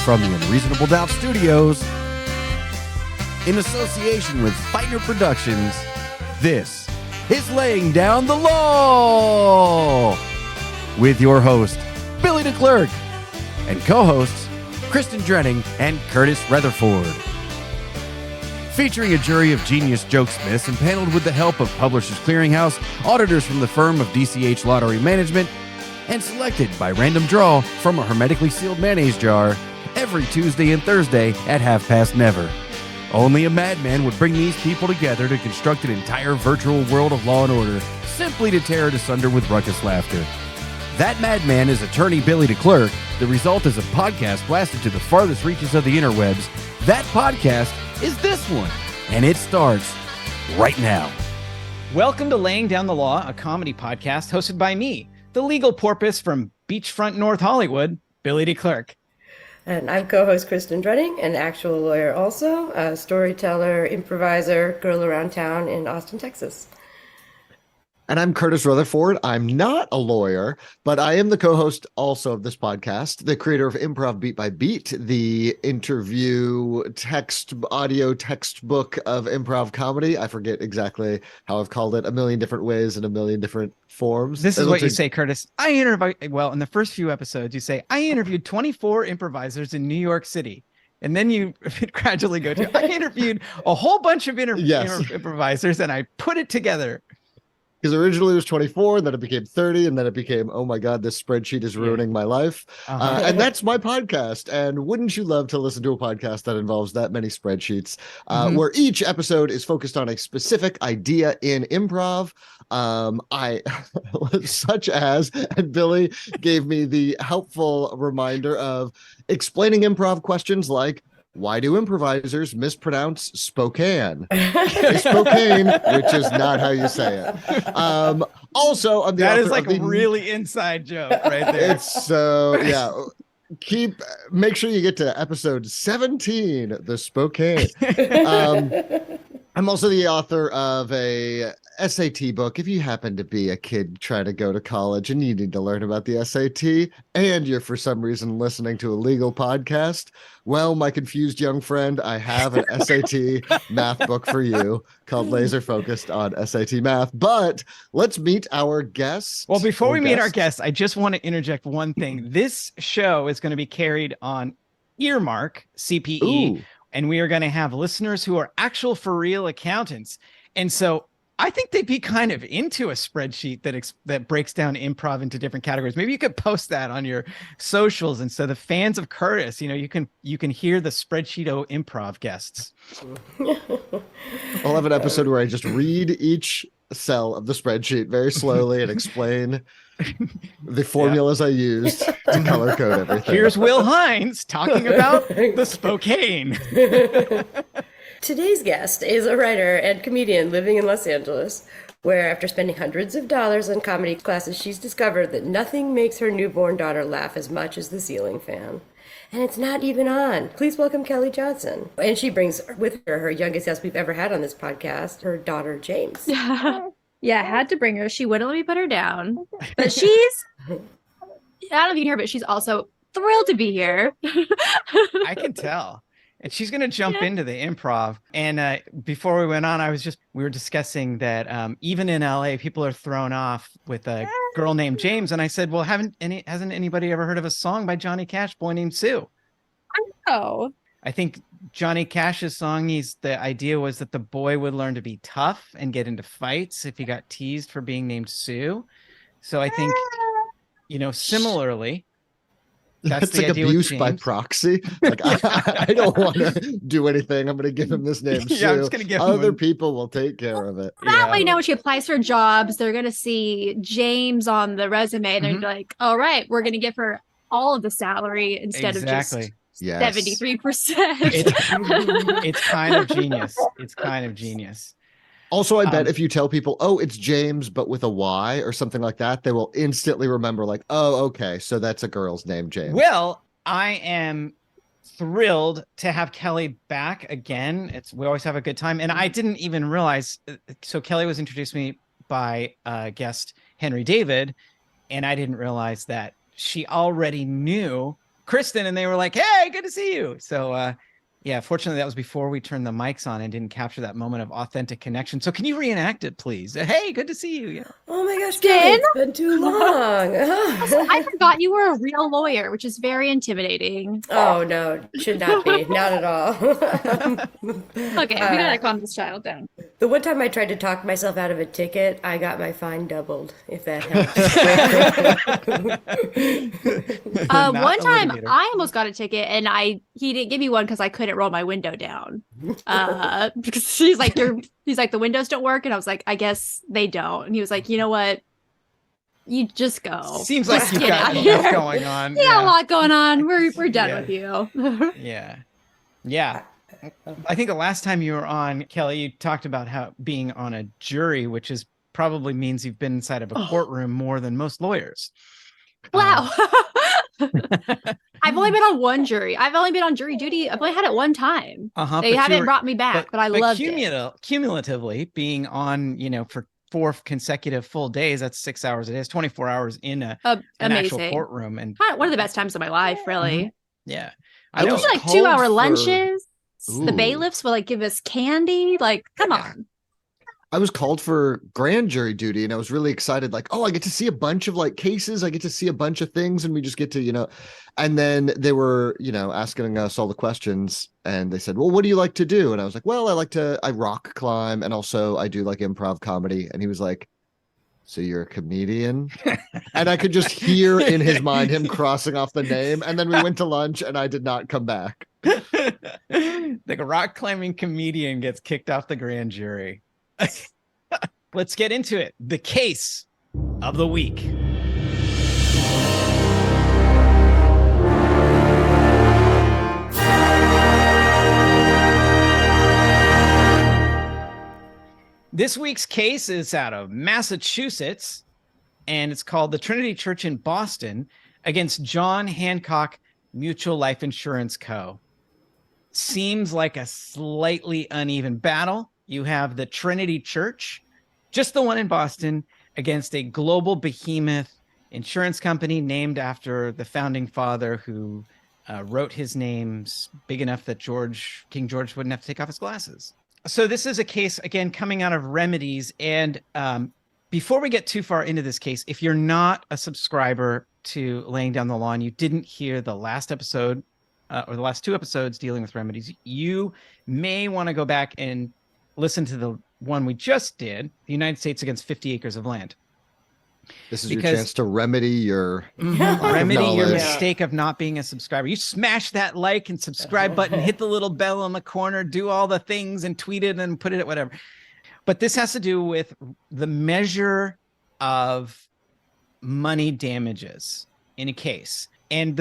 from the Unreasonable Doubt Studios, in association with Feitner Productions, this is Laying Down the Law with your host, Billy DeClercq, and co-hosts, Kristen Drenning and Curtis Rutherford. Featuring a jury of genius jokesmiths and paneled with the help of Publishers Clearinghouse, auditors from the firm of DCH Lottery Management, and selected by random draw from a hermetically sealed mayonnaise jar every Tuesday and Thursday at never. Only a madman would bring these people together to construct an entire virtual world of law and order, simply to tear it asunder with ruckus laughter. That madman is attorney Billy DeClercq. The result is a podcast blasted to the farthest reaches of the interwebs. That podcast is this one, and it starts right now. Welcome to Laying Down the Law, a comedy podcast hosted by me, the legal porpoise from beachfront North Hollywood, Billy DeClercq. And I'm co-host Kristen Drenning, an actual lawyer also, a storyteller, improviser, girl around town in Austin, Texas. And I'm Curtis Rutherford. I'm not a lawyer, but I am the co-host also of this podcast, the creator of Improv Beat by Beat, the interview audio textbook of improv comedy. I forget exactly how I've called it, a million different ways in a million different forms. This is what you say, Curtis. In the first few episodes, you say, I interviewed 24 improvisers in New York City. And then you gradually go to, I interviewed a whole bunch of improvisers and I put it together. Because originally it was 24, then it became 30, and then it became, oh my God, this spreadsheet is ruining my life. And that's my podcast. And wouldn't you love to listen to a podcast that involves that many spreadsheets, where each episode is focused on a specific idea in improv? Such as, and Billy gave me the helpful reminder of explaining improv questions like, why do improvisers mispronounce Spokane? Spokane, which is not how you say it. Also, on the that is like a really inside joke right there. It's so make sure you get to episode 17, the Spokane. I'm also the author of a SAT book. If you happen to be a kid trying to go to college and you need to learn about the SAT, and you're for some reason listening to a legal podcast, well, my confused young friend, I have an SAT math book for you called Laser Focused on SAT Math. But let's meet our guests. Well, before we meet our guests, I just want to interject one thing. This show is going to be carried on Earmark, CPE. Ooh. And we are going to have listeners who are actual for real accountants. And so I think they'd be kind of into a spreadsheet that breaks down improv into different categories. Maybe you could post that on your socials. And so the fans of Curtis, you can hear the spreadsheet improv guests. I'll have an episode where I just read each cell of the spreadsheet very slowly and explain the formulas I used to color code everything. Here's Will Hines talking about the Spokane. Today's guest is a writer and comedian living in Los Angeles, where after spending hundreds of dollars on comedy classes, she's discovered that nothing makes her newborn daughter laugh as much as the ceiling fan. And it's not even on. Please welcome Kelly Johnson. And she brings with her youngest guest we've ever had on this podcast, her daughter, James. Yeah, I had to bring her. She wouldn't let me put her down. But she's, I don't know if you can hear, but she's also thrilled to be here. I can tell. And she's going to jump into the improv. And before we went on, we were discussing that even in LA, people are thrown off with a girl named James. And I said, well, hasn't anybody ever heard of a song by Johnny Cash, Boy Named Sue? I know. I think Johnny Cash's song, the idea was that the boy would learn to be tough and get into fights if he got teased for being named Sue. So I think, similarly, that's like abuse by proxy. Like I don't want to do anything. I'm going to give him this name. Yeah, I'm just going to give other people will take care of it. That way, now when she applies for jobs, they're going to see James on the resume, and they're like, "All right, we're going to give her all of the salary instead of just 73%." It's kind of genius. It's kind of genius. Also, I bet if you tell people, oh, it's James, but with a Y or something like that, they will instantly remember like, oh, okay, so that's a girl's name, James. Well, I am thrilled to have Kelly back again. We always have a good time. And I didn't even realize, so Kelly was introduced to me by guest Henry David, and I didn't realize that she already knew Kristen, and they were like, "Hey, good to see you." So, yeah, fortunately, that was before we turned the mics on and didn't capture that moment of authentic connection. So, can you reenact it, please? Hey, good to see you. Yeah. Oh my gosh, Kelly, it's been too long. Also, I forgot you were a real lawyer, which is very intimidating. Oh no, should not be. Not at all. Okay, we gotta calm this child down. The one time I tried to talk myself out of a ticket, I got my fine doubled, if that helps. One time I almost got a ticket, and he didn't give me one because I couldn't roll my window down. Because he's like, the windows don't work, and I was like, I guess they don't. And he was like, you know what? You just go. Seems like you've got enough going on. Yeah, a lot going on. We're done with you. Yeah. I think the last time you were on, Kelly, you talked about how being on a jury, which is probably means you've been inside of a courtroom more than most lawyers. Wow. I've only been on one jury. I've only been on jury duty. I've only had it one time. They haven't brought me back, but I loved it. Cumulatively, being on, for 4 consecutive full days, that's 6 hours a day. It's 24 hours in an actual courtroom. And one of the best times of my life, really. Yeah. I was like 2-hour lunches. The bailiffs will give us candy. Come on. I was called for grand jury duty, and I was really excited. I get to see a bunch of cases. I get to see a bunch of things, and we just get to, and then they were, asking us all the questions, and they said, well, what do you like to do? And I was like, well, I rock climb, and also I do improv comedy. And he was like, so you're a comedian? And I could just hear in his mind him crossing off the name. And then we went to lunch, and I did not come back. The rock climbing comedian gets kicked off the grand jury. Let's get into it. The case of the week. This week's case is out of Massachusetts, and it's called the Trinity Church in Boston against John Hancock Mutual Life Insurance Co. Seems like a slightly uneven battle. You have the Trinity Church, just the one in Boston, against a global behemoth insurance company named after the founding father who wrote his names big enough that King George wouldn't have to take off his glasses. So this is a case, again, coming out of Remedies. And before we get too far into this case, if you're not a subscriber to Laying Down the Law and you didn't hear the last episode or the last 2 episodes dealing with remedies, you may want to go back and listen to the one we just did, the United States against 50 acres of land. This is your chance to remedy your mistake of not being a subscriber. You smash that like and subscribe button, hit the little bell on the corner, do all the things and tweet it and put it at whatever. But this has to do with the measure of money damages in a case. And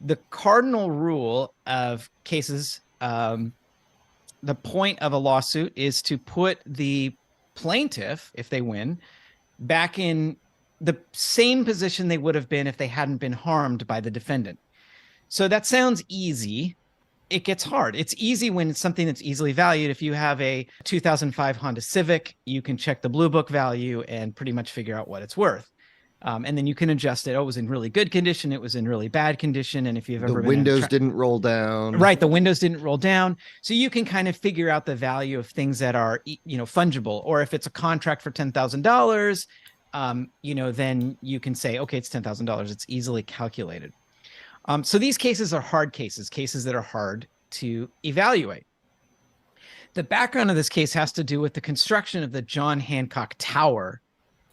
the cardinal rule of cases, the point of a lawsuit is to put the plaintiff, if they win, back in the same position they would have been if they hadn't been harmed by the defendant. So that sounds easy. It gets hard. It's easy when it's something that's easily valued. If you have a 2005 Honda Civic, you can check the Blue Book value and pretty much figure out what it's worth. And then you can adjust it. Oh, it was in really good condition. It was in really bad condition. And if you've ever the windows didn't roll down. Right. The windows didn't roll down. So you can kind of figure out the value of things that are, fungible. Or if it's a contract for $10,000, then you can say, okay, it's $10,000. It's easily calculated. So these cases are hard cases that are hard to evaluate. The background of this case has to do with the construction of the John Hancock Tower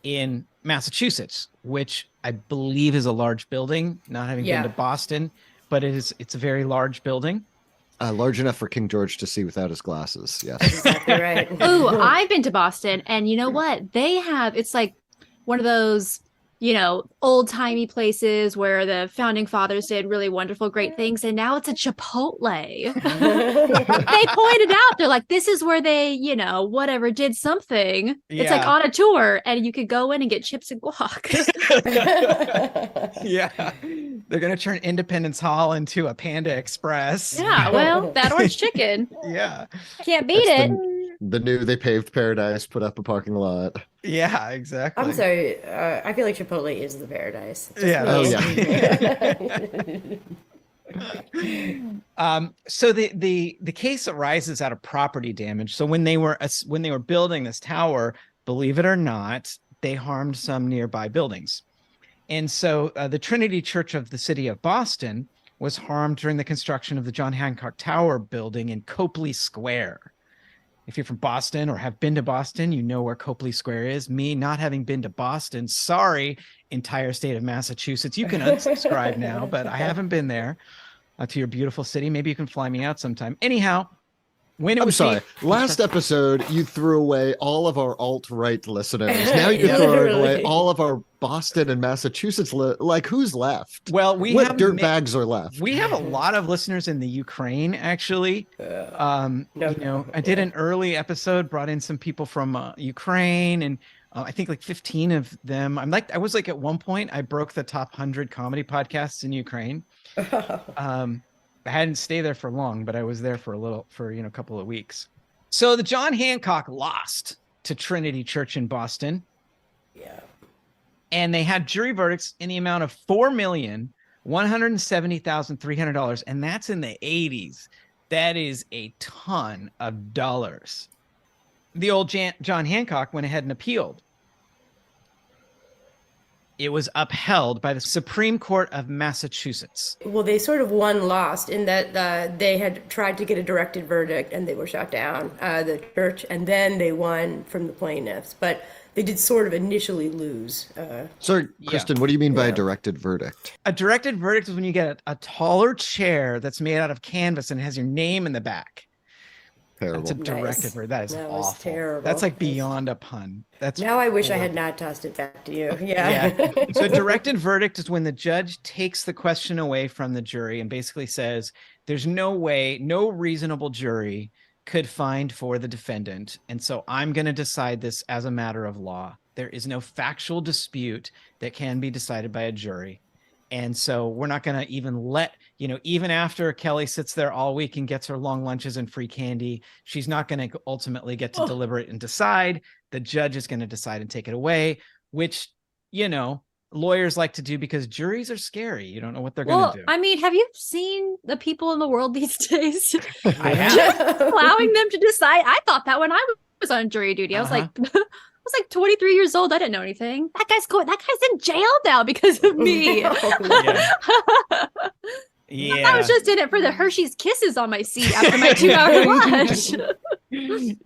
in Massachusetts, which I believe is a large building, not having been to Boston, but it's a very large building. Large enough for King George to see without his glasses. Yes. Exactly right. Oh, I've been to Boston, and you know what? It's like one of those, old-timey places where the founding fathers did really wonderful, great things, and now it's a Chipotle. They pointed out, they're like, this is where they, whatever, did something. Yeah. It's like on a tour, and you could go in and get chips and guac. Yeah. They're going to turn Independence Hall into a Panda Express. Yeah, well, that orange chicken. Yeah. Can't beat it. They paved paradise, put up a parking lot. Yeah, exactly. I'm sorry. I feel like Chipotle is the paradise. Yeah. Oh, yeah. So the case arises out of property damage. So when they were building this tower, believe it or not, they harmed some nearby buildings. And so the Trinity Church of the city of Boston was harmed during the construction of the John Hancock Tower building in Copley Square. If you're from Boston or have been to Boston, you know where Copley Square is. Me not having been to Boston, sorry, entire state of Massachusetts. You can unsubscribe now, but I haven't been there to your beautiful city. Maybe you can fly me out sometime. Anyhow, when it was last episode, you threw away all of our alt-right listeners. Now you're throwing away all of our Boston and Massachusetts. Like, who's left? Well, what dirt bags are left? We have a lot of listeners in the Ukraine, actually. You know, I did an early episode, brought in some people from Ukraine, and I think like 15 of them. I was like at one point, I broke the top 100 comedy podcasts in Ukraine. I hadn't stayed there for long, but I was there for a couple of weeks. So the John Hancock lost to Trinity Church in Boston. Yeah. And they had jury verdicts in the amount of $4,170,300. And that's in the 80s. That is a ton of dollars. The old John Hancock went ahead and appealed. It was upheld by the Supreme Court of Massachusetts. Well, they sort of lost in that they had tried to get a directed verdict and they were shot down, the church, and then they won from the plaintiffs. But they did sort of initially lose. Sorry, Kristen, what do you mean by a directed verdict? A directed verdict is when you get a taller chair that's made out of canvas and has your name in the back. Terrible. That's a directed verdict. That is awful. Terrible. That's like beyond a pun. Now I wish I had not tossed it back to you. Yeah. So a directed verdict is when the judge takes the question away from the jury and basically says, there's no way, no reasonable jury could find for the defendant. And so I'm going to decide this as a matter of law. There is no factual dispute that can be decided by a jury. And so we're not going to even even after Kelly sits there all week and gets her long lunches and free candy, she's not going to ultimately get to deliberate and decide. The judge is going to decide and take it away, which, lawyers like to do because juries are scary. You don't know what they're going to do. I mean, have you seen the people in the world these days? I have. Just allowing them to decide. I thought that when I was on jury duty, I was like, I was like 23 years old. I didn't know anything. That guy's in jail now because of me. Yeah. I was just in it for the Hershey's Kisses on my seat after my 2-hour lunch.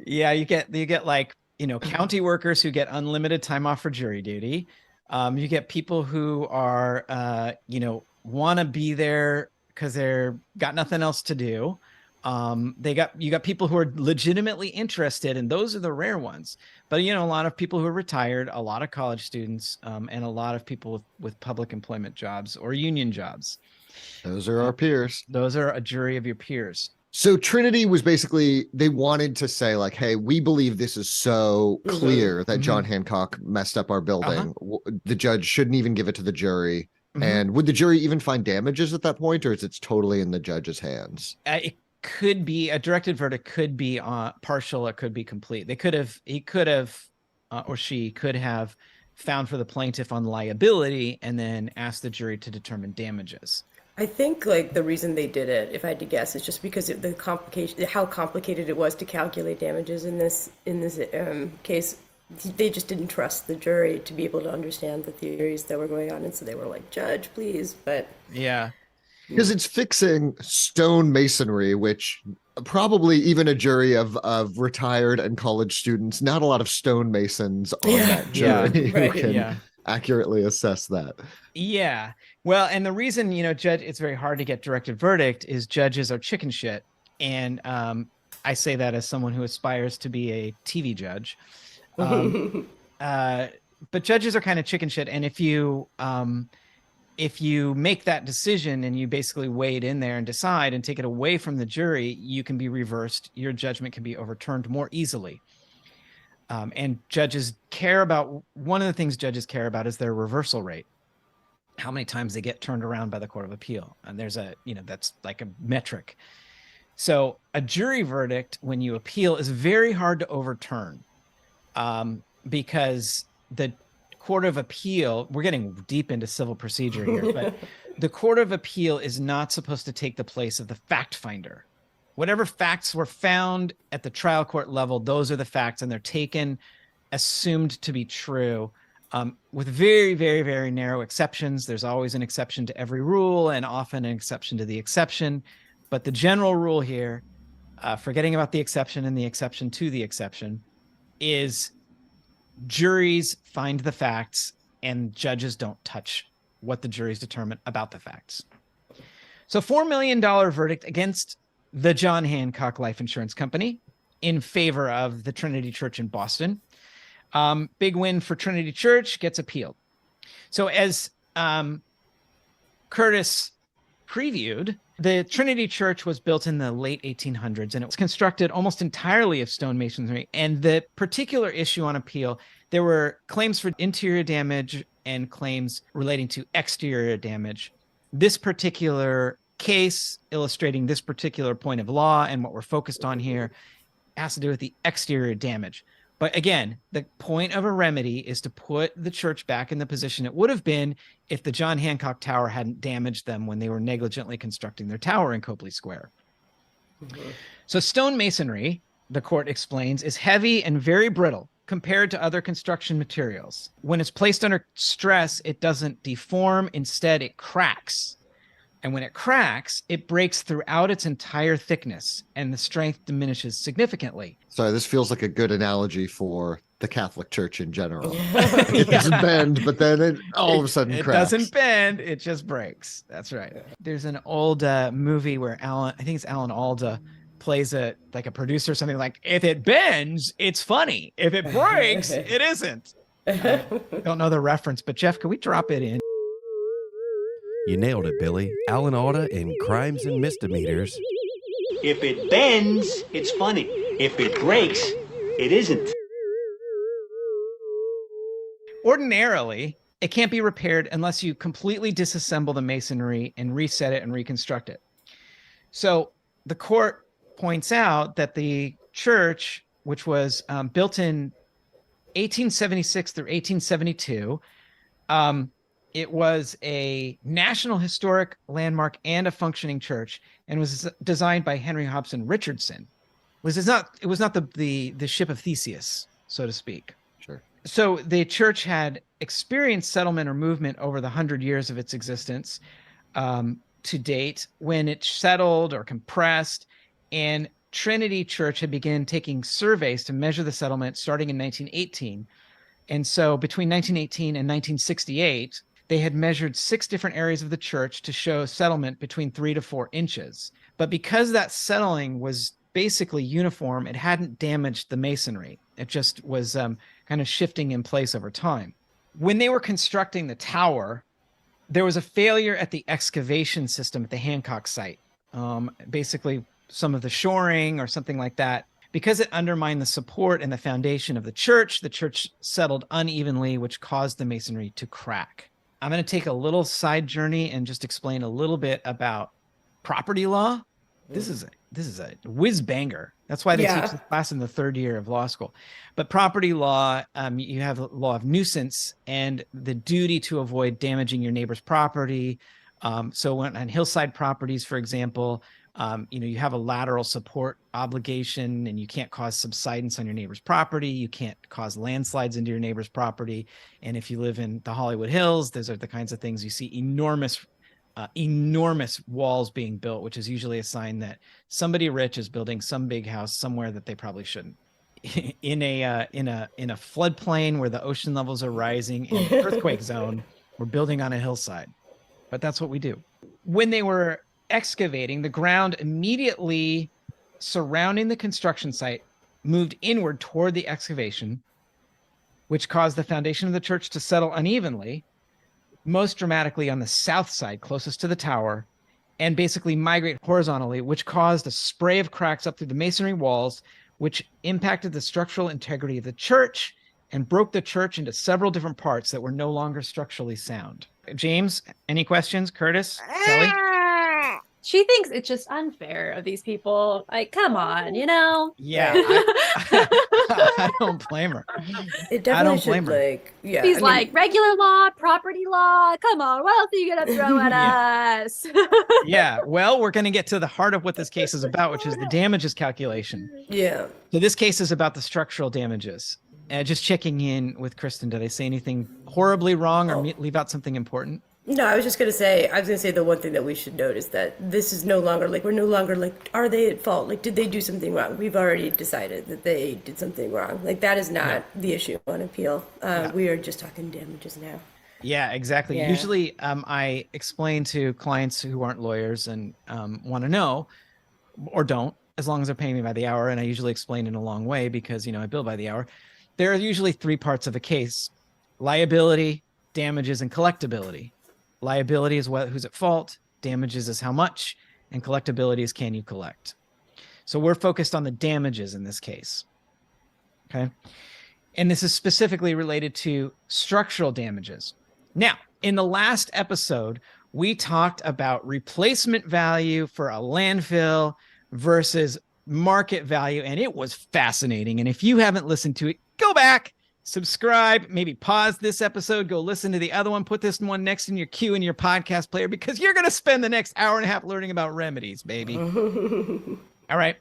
Yeah, you get like, county workers who get unlimited time off for jury duty. You get people who are, want to be there because they're got nothing else to do. You got people who are legitimately interested, and those are the rare ones. But a lot of people who are retired, a lot of college students, and a lot of people with public employment jobs or union jobs. Those are our peers. Those are a jury of your peers. So Trinity was basically, they wanted to say like, hey, we believe this is so clear that John Hancock messed up our building. The judge shouldn't even give it to the jury. And would the jury even find damages at that point, or is it totally in the judge's hands? It could be a directed verdict, could be partial, it could be complete. He could have or she could have found for the plaintiff on liability and then asked the jury to determine damages. I think like the reason they did it, if I had to guess, is just because of the complication, how complicated it was to calculate damages in this case. They just didn't trust the jury to be able to understand the theories that were going on, and so they were like, "Judge, please." But yeah, because it's fixing stone masonry, which probably even a jury of retired and college students, not a lot of stonemasons on that jury who can accurately assess that. Yeah. Well, and the reason, judge, it's very hard to get directed verdict is judges are chicken shit. And I say that as someone who aspires to be a TV judge. But judges are kind of chicken shit. And if you make that decision and you basically weigh it in there and decide and take it away from the jury, you can be reversed. Your judgment can be overturned more easily. And judges care about, one of the things judges care about is their reversal rate. How many times they get turned around by the Court of Appeal. And there's that's like a metric. So a jury verdict, when you appeal, is very hard to overturn because the Court of Appeal, we're getting deep into civil procedure here, but the Court of Appeal is not supposed to take the place of the fact finder. Whatever facts were found at the trial court level, those are the facts, and they're taken, assumed to be true, with very, very, very narrow exceptions. There's always an exception to every rule and often an exception to the exception. But the general rule here, forgetting about the exception and the exception to the exception, is juries find the facts and judges don't touch what the juries determine about the facts. So $4 million verdict against the John Hancock Life Insurance Company in favor of the Trinity Church in Boston. Big win for Trinity Church, gets appealed. So as Curtis previewed, the Trinity Church was built in the late 1800s, and it was constructed almost entirely of stone masonry. And the particular issue on appeal, there were claims for interior damage and claims relating to exterior damage. This particular case, illustrating this particular point of law and what we're focused on here, has to do with the exterior damage. But again, the point of a remedy is to put the church back in the position it would have been if the John Hancock Tower hadn't damaged them when they were negligently constructing their tower in Copley Square. Mm-hmm. So stone masonry, the court explains, is heavy and very brittle compared to other construction materials. When it's placed under stress, it doesn't deform. Instead, it cracks. And when it cracks, it breaks throughout its entire thickness, and the strength diminishes significantly. Sorry, this feels like a good analogy for the Catholic Church in general. It doesn't bend, but then it all of a sudden cracks. It doesn't bend, it just breaks. That's right. There's an old movie where I think it's Alan Alda, plays a producer or something like, if it bends, it's funny. If it breaks, it isn't. Don't know the reference, but Jeff, can we drop it in? You nailed it, Billy. Alan Alda in Crimes and Misdemeanors. If it bends, it's funny. If it breaks, it isn't. Ordinarily, it can't be repaired unless you completely disassemble the masonry and reset it and reconstruct it. So the court points out that the church, which was built in 1876 through 1872, it was a National Historic Landmark and a functioning church, and was designed by Henry Hobson Richardson. It was not the ship of Theseus, so to speak. Sure. So the church had experienced settlement or movement over the 100 years of its existence to date, when it settled or compressed, and Trinity Church had begun taking surveys to measure the settlement starting in 1918. And so between 1918 and 1968, they had measured 6 different areas of the church to show settlement between 3 to 4 inches. But because that settling was basically uniform, it hadn't damaged the masonry. It just was kind of shifting in place over time. When they were constructing the tower, there was a failure at the excavation system at the Hancock site. Basically, some of the shoring or something like that. Because it undermined the support and the foundation of the church settled unevenly, which caused the masonry to crack. I'm going to take a little side journey and just explain a little bit about property law. This is a whiz banger. That's why they teach this class in the 3rd year of law school. But property law, you have the law of nuisance and the duty to avoid damaging your neighbor's property. So when on hillside properties, for example, you have a lateral support obligation, and you can't cause subsidence on your neighbor's property. You can't cause landslides into your neighbor's property. And if you live in the Hollywood Hills, those are the kinds of things you see enormous walls being built, which is usually a sign that somebody rich is building some big house somewhere that they probably shouldn't. In a floodplain where the ocean levels are rising, in an earthquake zone, we're building on a hillside. But that's what we do. When they were excavating, the ground immediately surrounding the construction site moved inward toward the excavation, which caused the foundation of the church to settle unevenly, most dramatically on the south side closest to the tower, and basically migrate horizontally, which caused a spray of cracks up through the masonry walls, which impacted the structural integrity of the church and broke the church into several different parts that were no longer structurally sound. James, any questions? Curtis? Kelly? She thinks it's just unfair of these people. Like, come on, you know? Yeah, I don't blame her. It definitely don't blame should, her. like, yeah. He's I mean, like, regular law, property law. Come on, what else are you gonna throw at us? Yeah, well, we're going to get to the heart of what this case is about, which is the damages calculation. yeah. So this case is about the structural damages. Just checking in with Kristen. Did I say anything horribly wrong or leave out something important? No, I was going to say the one thing that we should note is that this is no longer like, we're no longer like, are they at fault? Like, did they do something wrong? We've already decided that they did something wrong. Like, that is not the issue on appeal. We are just talking damages now. Yeah, exactly. Yeah. Usually I explain to clients who aren't lawyers and want to know or don't, as long as they're paying me by the hour. And I usually explain in a long way because, I bill by the hour. There are usually three parts of a case: liability, damages, and collectability. Liability is who's at fault, damages is how much, and collectability is can you collect. So we're focused on the damages in this case. Okay. And this is specifically related to structural damages. Now, in the last episode, we talked about replacement value for a landfill versus market value, and it was fascinating. And if you haven't listened to it, go back, subscribe, maybe pause this episode, go listen to the other one, put this one next in your queue in your podcast player, because you're going to spend the next hour and a half learning about remedies, baby. All right.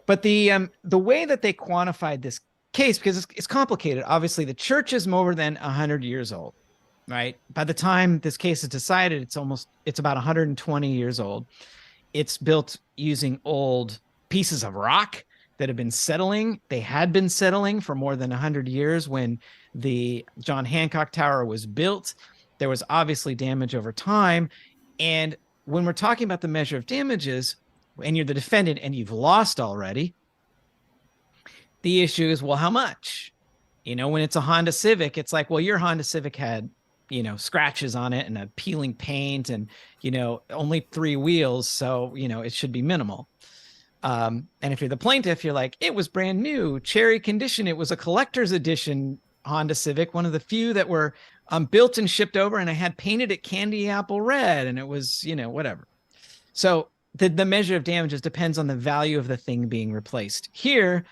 But the way that they quantified this case, because it's complicated. Obviously, the church is more than 100 years old, right? By the time this case is decided, it's about 120 years old. It's built using old pieces of rock that have been settling. They had been settling for more than 100 years when the John Hancock Tower was built. There was obviously damage over time. And when we're talking about the measure of damages, and you're the defendant and you've lost already, the issue is, well, how much? When it's a Honda Civic, it's like, well, your Honda Civic had, scratches on it and a peeling paint and, only 3 wheels. So, it should be minimal. And if you're the plaintiff, you're like, it was brand new, cherry condition. It was a collector's edition Honda Civic, one of the few that were built and shipped over, and I had painted it candy apple red, and it was, whatever. So the measure of damages depends on the value of the thing being replaced. Here,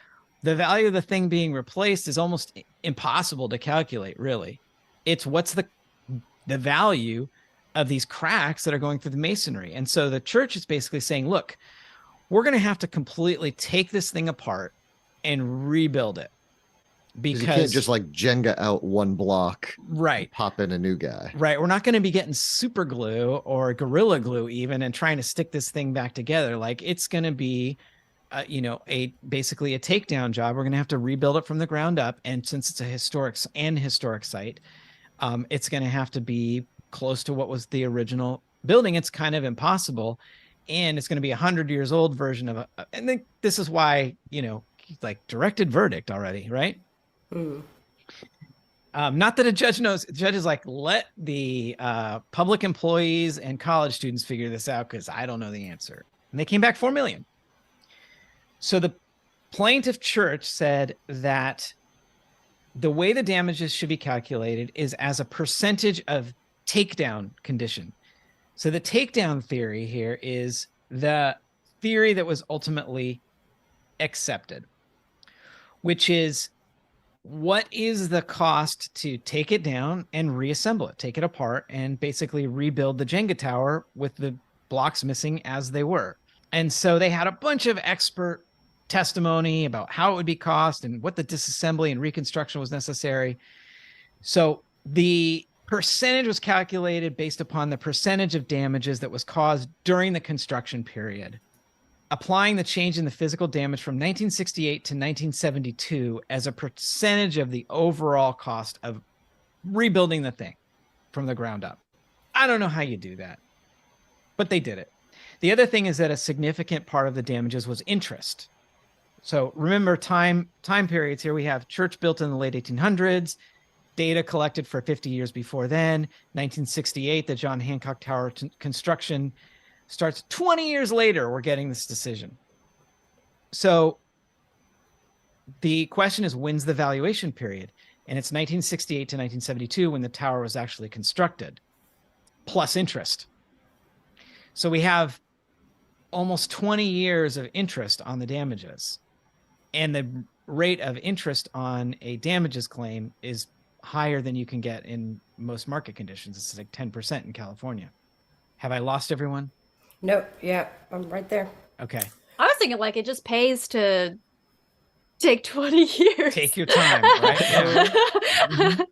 the value of the thing being replaced is almost impossible to calculate, really. It's what's the value of these cracks that are going through the masonry. And so the church is basically saying, look, we're going to have to completely take this thing apart and rebuild it. Because you can't just like Jenga out one block, right? Pop in a new guy, right? We're not going to be getting super glue or Gorilla Glue even and trying to stick this thing back together. Like, it's going to be, basically a takedown job. We're going to have to rebuild it from the ground up, and since it's a historic site, it's going to have to be close to what was the original building. It's kind of impossible, and it's going to be 100 years old version of and then this is why like directed verdict already, right? Not that a judge knows. The judge is like, let the public employees and college students figure this out, because I don't know the answer. And they came back 4 million. So the plaintiff church said that the way the damages should be calculated is as a percentage of takedown condition. So the takedown theory here is the theory that was ultimately accepted, which is, what is the cost to take it down and reassemble it, take it apart, and basically rebuild the Jenga tower with the blocks missing as they were? And so they had a bunch of expert testimony about how it would be cost and what the disassembly and reconstruction was necessary. So the percentage was calculated based upon the percentage of damages that was caused during the construction period, applying the change in the physical damage from 1968 to 1972 as a percentage of the overall cost of rebuilding the thing from the ground up. I don't know how you do that, but they did it. The other thing is that a significant part of the damages was interest. So remember time periods here. We have church built in the late 1800s, data collected for 50 years before then. 1968, the John Hancock Tower construction starts. 20 years later, we're getting this decision. So the question is, when's the valuation period? And it's 1968 to 1972 when the tower was actually constructed, plus interest. So we have almost 20 years of interest on the damages. And the rate of interest on a damages claim is higher than you can get in most market conditions. It's like 10% in California. Have I lost everyone? Nope. Yeah, I'm right there. Okay. I was thinking like it just pays to take 20 years. Take your time, right? Yeah. Mhm.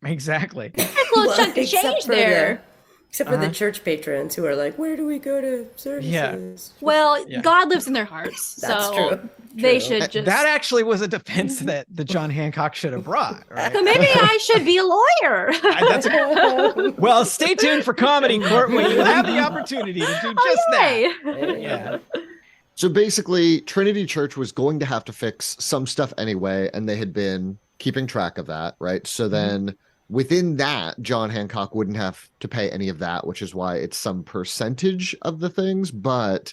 Exactly. A little chunk of except change for there. Except for the church patrons who are like, where do we go to services? Well, Yeah. God lives in their hearts. That's so true. they True. should just. That actually was a defense that the John Hancock should have brought, right? So maybe I should be a lawyer. Well, stay tuned for Comedy Court when you have the opportunity to do just that. Yay. Yeah. So basically, Trinity Church was going to have to fix some stuff anyway, and they had been keeping track of that, right? So then within that, John Hancock wouldn't have to pay any of that, which is why it's some percentage of the things, but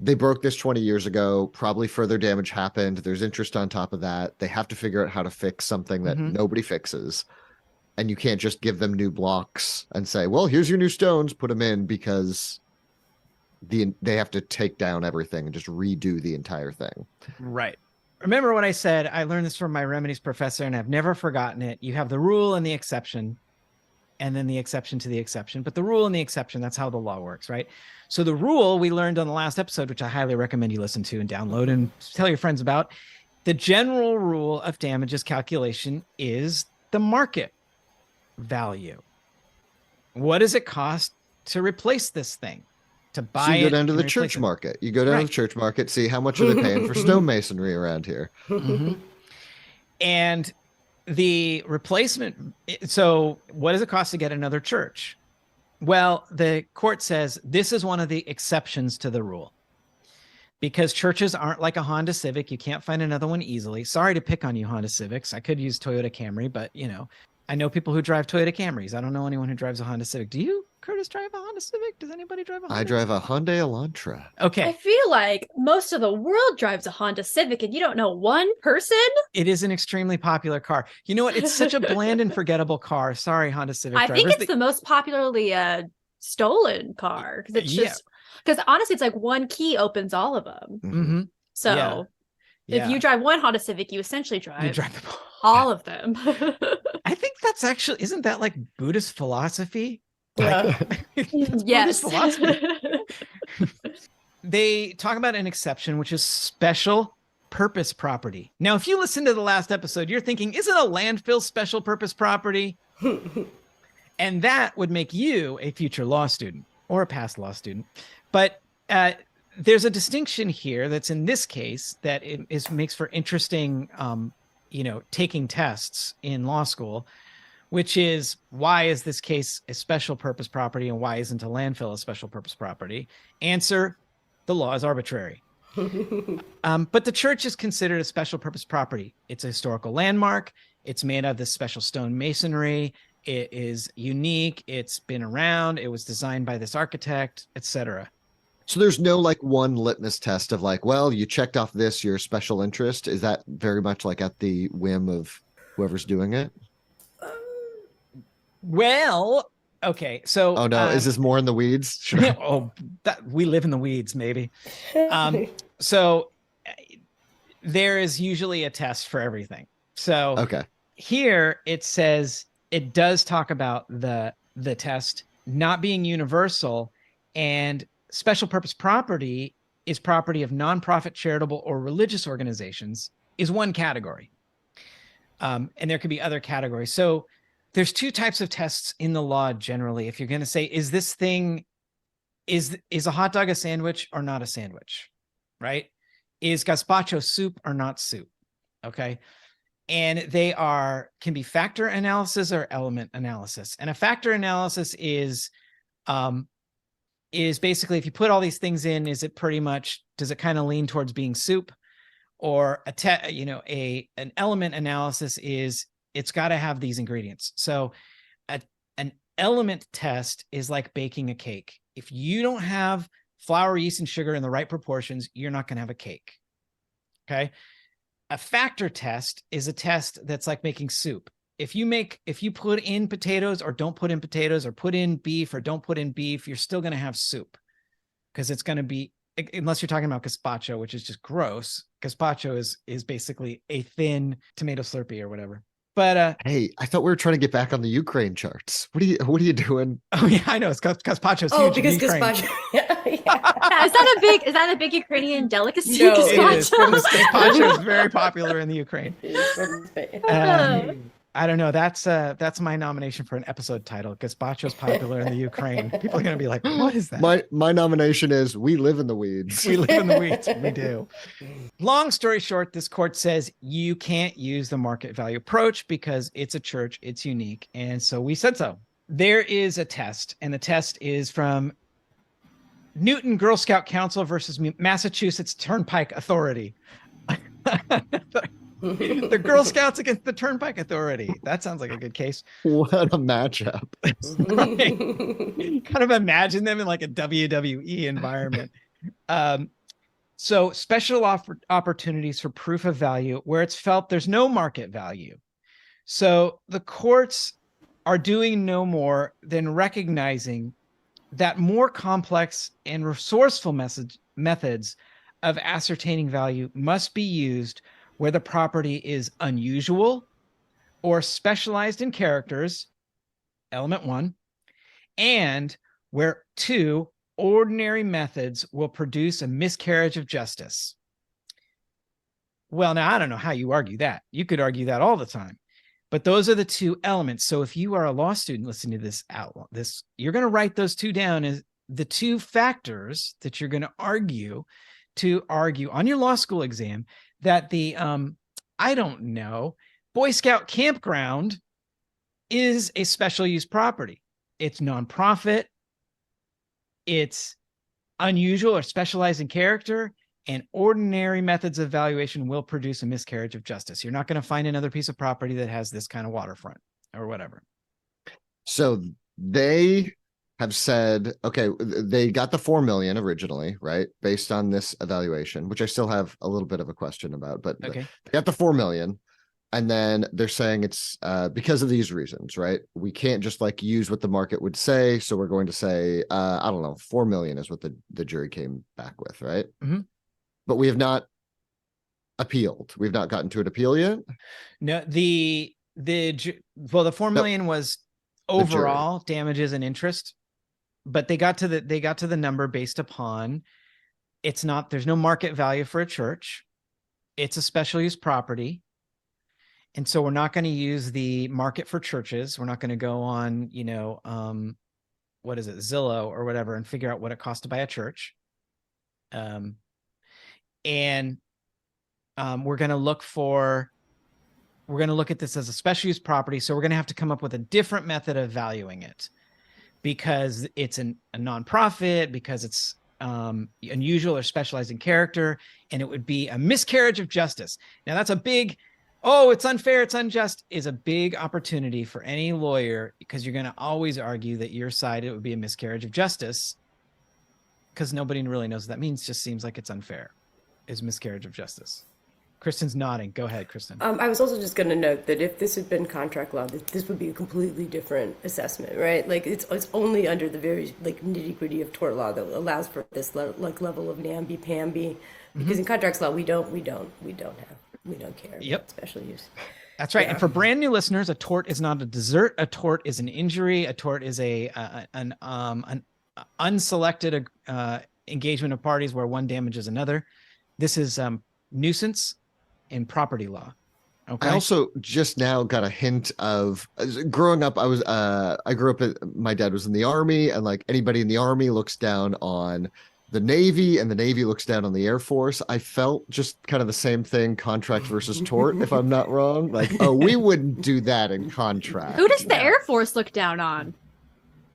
they broke this 20 years ago. Probably further damage happened. There's interest on top of that. They have to figure out how to fix something that nobody fixes. And you can't just give them new blocks and say, well, here's your new stones, put them in, because they have to take down everything and just redo the entire thing. Right. Remember what I said? I learned this from my remedies professor, and I've never forgotten it. You have the rule and the exception, and then the exception to the exception. But the rule and the exception, that's how the law works, right? So the rule we learned on the last episode, which I highly recommend you listen to and download and tell your friends about, the general rule of damages calculation is the market value. What does it cost to replace this thing? To buy So you go it down to and the replace church it. market. You go down to the church market, see how much are they paying for stonemasonry around here. And the replacement. So what does it cost to get another church? Well, the court says this is one of the exceptions to the rule, because churches aren't like a Honda Civic. You can't find another one easily. Sorry to pick on you, Honda Civics. I could use Toyota Camry, but I know people who drive Toyota Camrys. I don't know anyone who drives a Honda Civic. Do you, Curtis, drive a Honda Civic? Does anybody drive a Honda? I drive a Hyundai Elantra. Okay. I feel like most of the world drives a Honda Civic and you don't know one person. It is an extremely popular car. You know what? It's such a bland and forgettable car. Sorry, Honda Civic I drivers. think it's the most popularly stolen car because it's just because honestly, it's like one key opens all of them. Mm-hmm. So if you drive one Honda Civic, you essentially drive them all of them. I think that's actually, isn't that like Buddhist philosophy? Yes. Buddhist philosophy. They talk about an exception, which is special purpose property. Now, if you listen to the last episode, you're thinking, isn't a landfill special purpose property? And that would make you a future law student or a past law student. But there's a distinction here that's in this case that makes for interesting, taking tests in law school, which is, why is this case a special purpose property and why isn't a landfill a special purpose property? Answer, the law is arbitrary. But the church is considered a special purpose property. It's a historical landmark. It's made of this special stone masonry. It is unique. It's been around. It was designed by this architect, etc. So there's no like one litmus test of like, well, you checked off this, your special interest. Is that very much like at the whim of whoever's doing it? Well, okay. So, oh no, is this more in the weeds? Sure. We live in the weeds, maybe. So there is usually a test for everything. So okay. Here it says it does talk about the test not being universal, and special purpose property is property of nonprofit, charitable, or religious organizations is one category. And there could be other categories. So there's two types of tests in the law generally. If you're going to say, is this thing, is a hot dog a sandwich or not a sandwich, right? Is gazpacho soup or not soup? Okay. And they can be factor analysis or element analysis. And a factor analysis is basically, if you put all these things in, does it kind of lean towards being soup? Or an element analysis is, it's got to have these ingredients. So an element test is like baking a cake. If you don't have flour, yeast, and sugar in the right proportions, you're not going to have a cake. Okay. A factor test is a test that's like making soup. If you put in potatoes or don't put in potatoes, or put in beef or don't put in beef, you're still going to have soup, because it's going to be unless you're talking about gazpacho, which is just gross. Gazpacho is basically a thin tomato Slurpee or whatever. But Hey, I thought we were trying to get back on the Ukraine charts. What are you doing? oh yeah, I know it's gazpacho's Oh, huge in because Ukraine. gazpacho. Yeah. Yeah, is that a big Ukrainian delicacy? No, It is. Gazpacho? Gazpacho is very popular in the Ukraine. It's from Spain. I don't know. That's my nomination for an episode title. Gazpacho's popular in the Ukraine. People are gonna be like, "What is that?" My nomination is We Live in the Weeds. We live in the weeds. We do. Long story short, this court says you can't use the market value approach because it's a church, it's unique, and so we said so. There is a test, and the test is from Newton Girl Scout Council versus Massachusetts Turnpike Authority. The Girl Scouts against the Turnpike Authority. That sounds like a good case. What a matchup. Right. Kind of imagine them in like a WWE environment. So special opportunities for proof of value where it's felt there's no market value. So the courts are doing no more than recognizing that more complex and resourceful methods of ascertaining value must be used where the property is unusual or specialized in characters, element 1, and where 2, ordinary methods will produce a miscarriage of justice. Well, now I don't know how you argue that. You could argue that all the time, but those are the 2 elements. So if you are a law student listening to this, you're going to write those 2 down as the 2 factors that you're going to argue on your law school exam that the, I don't know, Boy Scout campground is a special use property. It's nonprofit, it's unusual or specialized in character, and ordinary methods of valuation will produce a miscarriage of justice. You're not going to find another piece of property that has this kind of waterfront or whatever. So they have said, okay, they got the 4 million originally, right? Based on this evaluation, which I still have a little bit of a question about, but Okay. they got the 4 million. And then they're saying it's because of these reasons, right? We can't just like use what the market would say. So we're going to say, I don't know, 4 million is what the jury came back with, right? Mm-hmm. But we have not appealed. We've not gotten to an appeal yet. No, the 4 million was overall damages and interest, but they got to the number based upon there's no market value for a church. It's a special use property. And so we're not going to use the market for churches. We're not going to go on, what is it, Zillow or whatever, and figure out what it costs to buy a church. We're going to look at this as a special use property. So we're going to have to come up with a different method of valuing it because it's a nonprofit, because it's unusual or specialized in character, and it would be a miscarriage of justice. Now that's a big, it's unfair, it's unjust, is a big opportunity for any lawyer, because you're going to always argue that your side, it would be a miscarriage of justice, because nobody really knows what that means. Just seems like it's unfair, is miscarriage of justice. Kristen's nodding. Go ahead, Kristen. I was also just going to note that if this had been contract law, this would be a completely different assessment, right? Like it's only under the very like nitty gritty of tort law that allows for this level of namby-pamby, because in contracts law we don't care. Yep. About special use. That's right. Yeah. And for brand new listeners, a tort is not a desert. A tort is an injury. A tort is an unselected engagement of parties where one damages another. This is nuisance in property law. Okay. I also just now got a hint of growing up. I grew up, my dad was in the Army, and like anybody in the Army looks down on the Navy, and the Navy looks down on the Air Force. I felt just kind of the same thing, contract versus tort, if I'm not wrong. Like, we wouldn't do that in contract. Who does the Air Force look down on?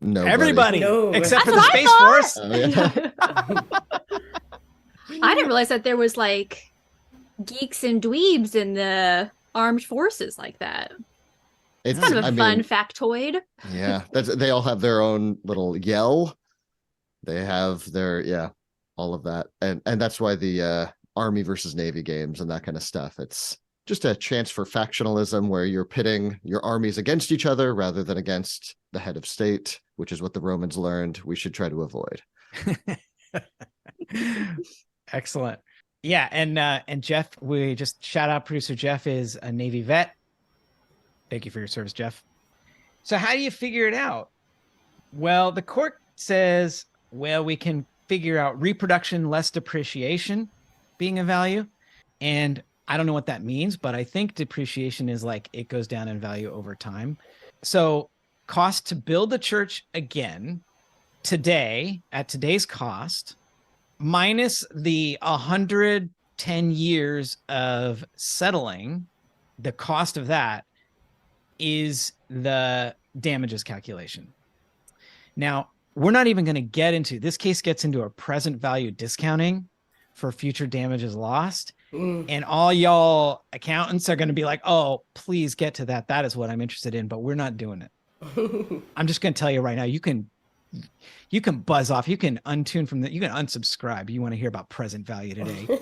Nobody. Everybody, No. except for That's the what I Space thought. Force. Oh, yeah. I didn't realize that there was like geeks and dweebs in the armed forces like that. It's Kind of a fun factoid. Yeah, they all have their own little yell. They have their all of that, and that's why the Army versus Navy games and that kind of stuff. It's just a chance for factionalism where you're pitting your armies against each other rather than against the head of state, which is what the Romans learned we should try to avoid. Excellent. Yeah, and Jeff, we just shout out producer Jeff is a Navy vet. Thank you for your service, Jeff. So how do you figure it out? Well, the court says, well, we can figure out reproduction less depreciation being a value. And I don't know what that means, but I think depreciation is like it goes down in value over time. So cost to build the church again today at today's cost minus the 110 years of settling, the cost of that is the damages calculation. Now, we're not even going to get into this case gets into a present value discounting for future damages lost. And all y'all accountants are going to be like, oh, please get to that. That is what I'm interested in, but we're not doing it. I'm just going to tell you right now, you can buzz off. You can untune from you can unsubscribe. You want to hear about present value today.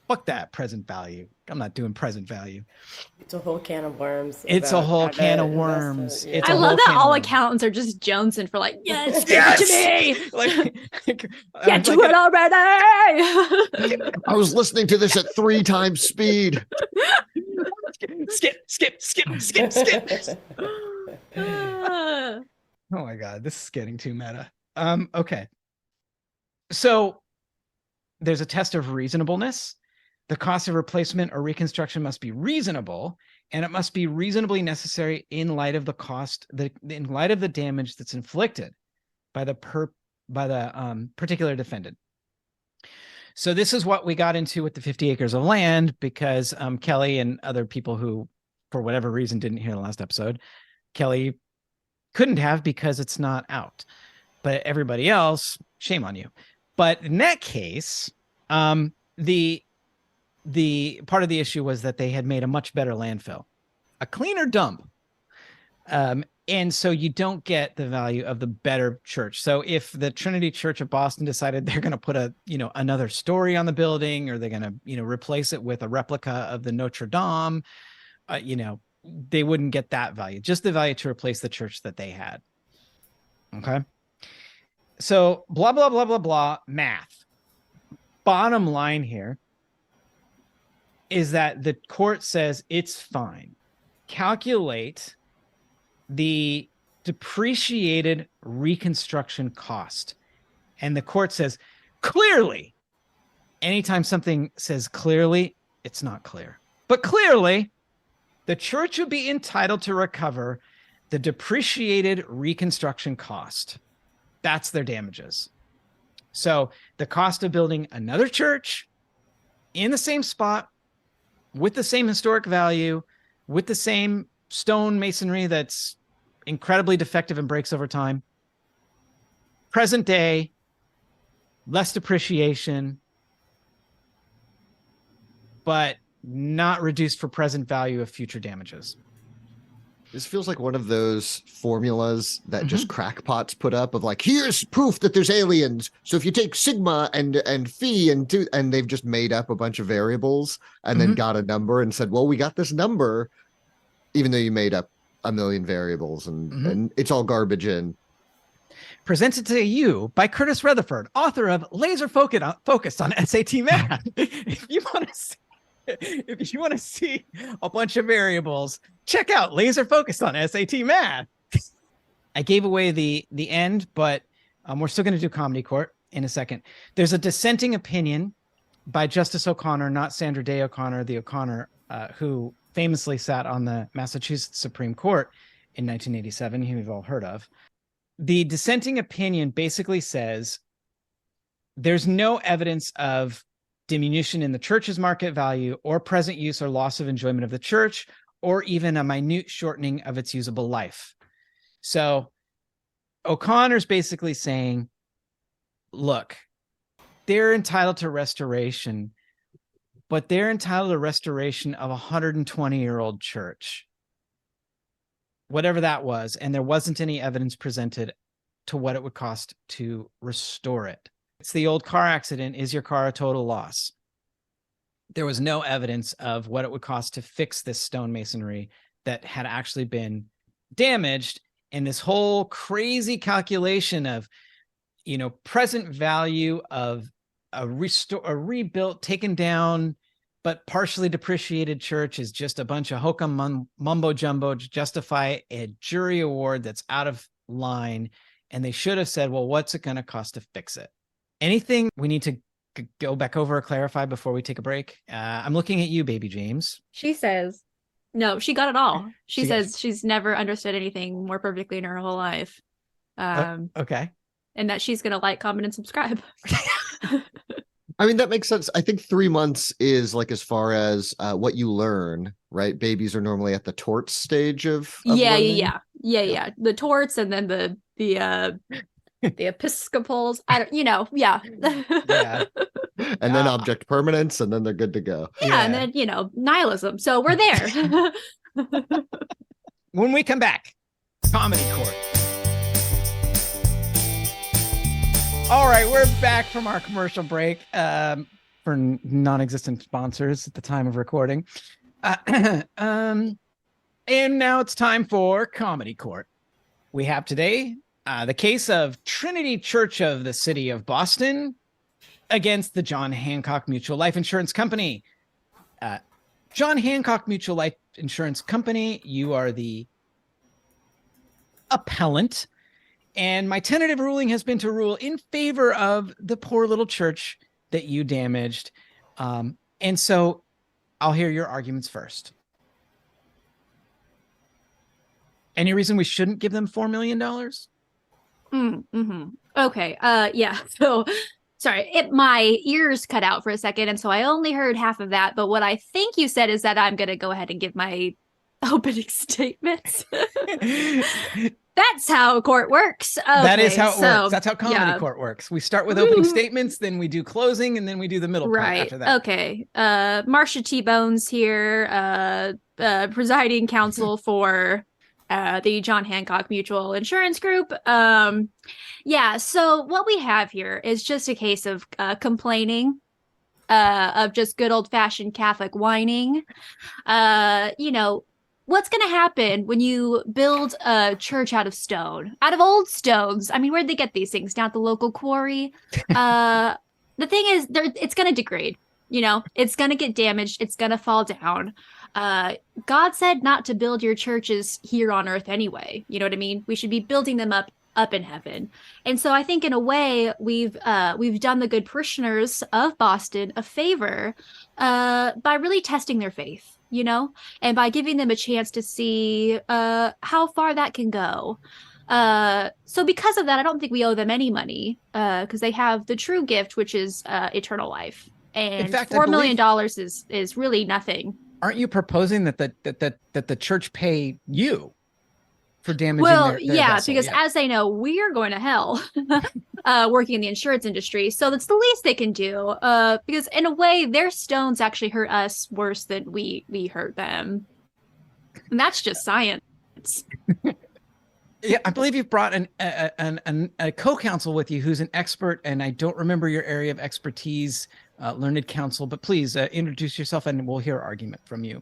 Fuck that present value. I'm not doing present value. It's a whole can of worms. It's a whole can of worms. Yeah. I love that all accountants are just jonesing for like, yes, give it to me. Get to it already. I was listening to this at 3 times speed. Skip. Oh my God, this is getting too meta. Okay. So there's a test of reasonableness. The cost of replacement or reconstruction must be reasonable, and it must be reasonably necessary in light of the cost, in light of the damage that's inflicted by the particular defendant. So this is what we got into with the 50 acres of land, because Kelly and other people who, for whatever reason, didn't hear the last episode, Kelly couldn't have because it's not out. But everybody else, shame on you. But in that case, the part of the issue was that they had made a much better landfill, a cleaner dump. And so you don't get the value of the better church. So if the Trinity Church of Boston decided they're going to put another story on the building, or they're going to, replace it with a replica of the Notre Dame, they wouldn't get that value, just the value to replace the church that they had. Okay. So blah, blah, blah, blah, blah, math. Bottom line here is that the court says it's fine. Calculate the depreciated reconstruction cost. And the court says, clearly, anytime something says clearly, it's not clear. But clearly, the church would be entitled to recover the depreciated reconstruction cost. That's their damages. So the cost of building another church in the same spot, with the same historic value, with the same stone masonry that's incredibly defective and breaks over time, present day, less depreciation, but not reduced for present value of future damages. This feels like one of those formulas that just crackpots put up of like, here's proof that there's aliens. So if you take sigma and phi and they've just made up a bunch of variables and then got a number and said, well, we got this number, even though you made up a million variables and it's all garbage in. Presented to you by Curtis Rutherford, author of Laser Focused on SAT Math. If you want to see a bunch of variables, check out Laser Focused on SAT Math. I gave away the end, but we're still going to do Comedy Court in a second. There's a dissenting opinion by Justice O'Connor, not Sandra Day O'Connor, the O'Connor who famously sat on the Massachusetts Supreme Court in 1987, who we've all heard of. The dissenting opinion basically says there's no evidence of diminution in the church's market value or present use or loss of enjoyment of the church, or even a minute shortening of its usable life. So O'Connor's basically saying, look, they're entitled to restoration, but they're entitled to restoration of a 120-year-old church, whatever that was. And there wasn't any evidence presented to what it would cost to restore it. It's the old car accident. Is your car a total loss? There was no evidence of what it would cost to fix this stone masonry that had actually been damaged. And this whole crazy calculation of, present value of a rebuilt, taken down, but partially depreciated church is just a bunch of hokum mumbo jumbo to justify a jury award that's out of line. And they should have said, well, what's it going to cost to fix it? Anything we need to go back over or clarify before we take a break? I'm looking at you, baby James. She says, no, she got it all. She She says she's never understood anything more perfectly in her whole life. Okay. And that she's going to like, comment, and subscribe. I mean, that makes sense. I think 3 months is like as far as what you learn, right? Babies are normally at the torts stage of learning. Yeah. The torts, and then the Episcopals. I don't, yeah. Yeah. And then object permanence, and then they're good to go. Yeah, and then, nihilism. So we're there. When we come back, Comedy Court. All right, we're back from our commercial break for non-existent sponsors at the time of recording. And now it's time for Comedy Court. We have today the case of Trinity Church of the City of Boston against the John Hancock Mutual Life Insurance Company. John Hancock Mutual Life Insurance Company, you are the appellant. And my tentative ruling has been to rule in favor of the poor little church that you damaged. And so I'll hear your arguments first. Any reason we shouldn't give them $4 million? Okay. Yeah. So sorry, my ears cut out for a second. And so I only heard half of that. But what I think you said is that I'm going to go ahead and give my opening statements. That's how court works. Okay, that is how it works. That's how Comedy Court works. We start with opening statements, then we do closing, and then we do the middle part after that. Okay. Marcia T. Bones here, presiding counsel for the John Hancock Mutual Insurance Group. Yeah, so what we have here is just a case of complaining, of just good old-fashioned Catholic whining. What's going to happen when you build a church out of old stones? I mean, where'd they get these things? Down at the local quarry? The thing is, it's going to degrade. It's going to get damaged. It's going to fall down. God said not to build your churches here on earth anyway. You know what I mean? We should be building them up in heaven. And so I think in a way we've done the good parishioners of Boston a favor by really testing their faith. And by giving them a chance to see how far that can go. So because of that, I don't think we owe them any money because they have the true gift, which is eternal life. And in fact, $4 million is really nothing. Aren't you proposing that the church pay you for damaging their vessel? Because as they know, we are going to hell working in the insurance industry. So that's the least they can do. Because in a way, their stones actually hurt us worse than we hurt them. And that's just science. Yeah, I believe you've brought a co-counsel with you who's an expert, and I don't remember your area of expertise, learned counsel, but please introduce yourself and we'll hear argument from you.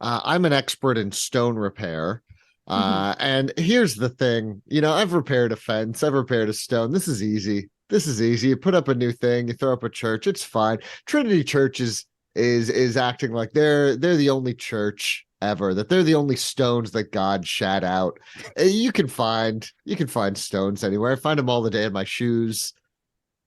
I'm an expert in stone repair. And here's the thing, I've repaired a fence, I've repaired a stone. This is easy. You put up a new thing, you throw up a church, it's fine. Trinity Church is acting like they're the only church ever, that they're the only stones that God shat out. You can find stones anywhere. I find them all the day in my shoes,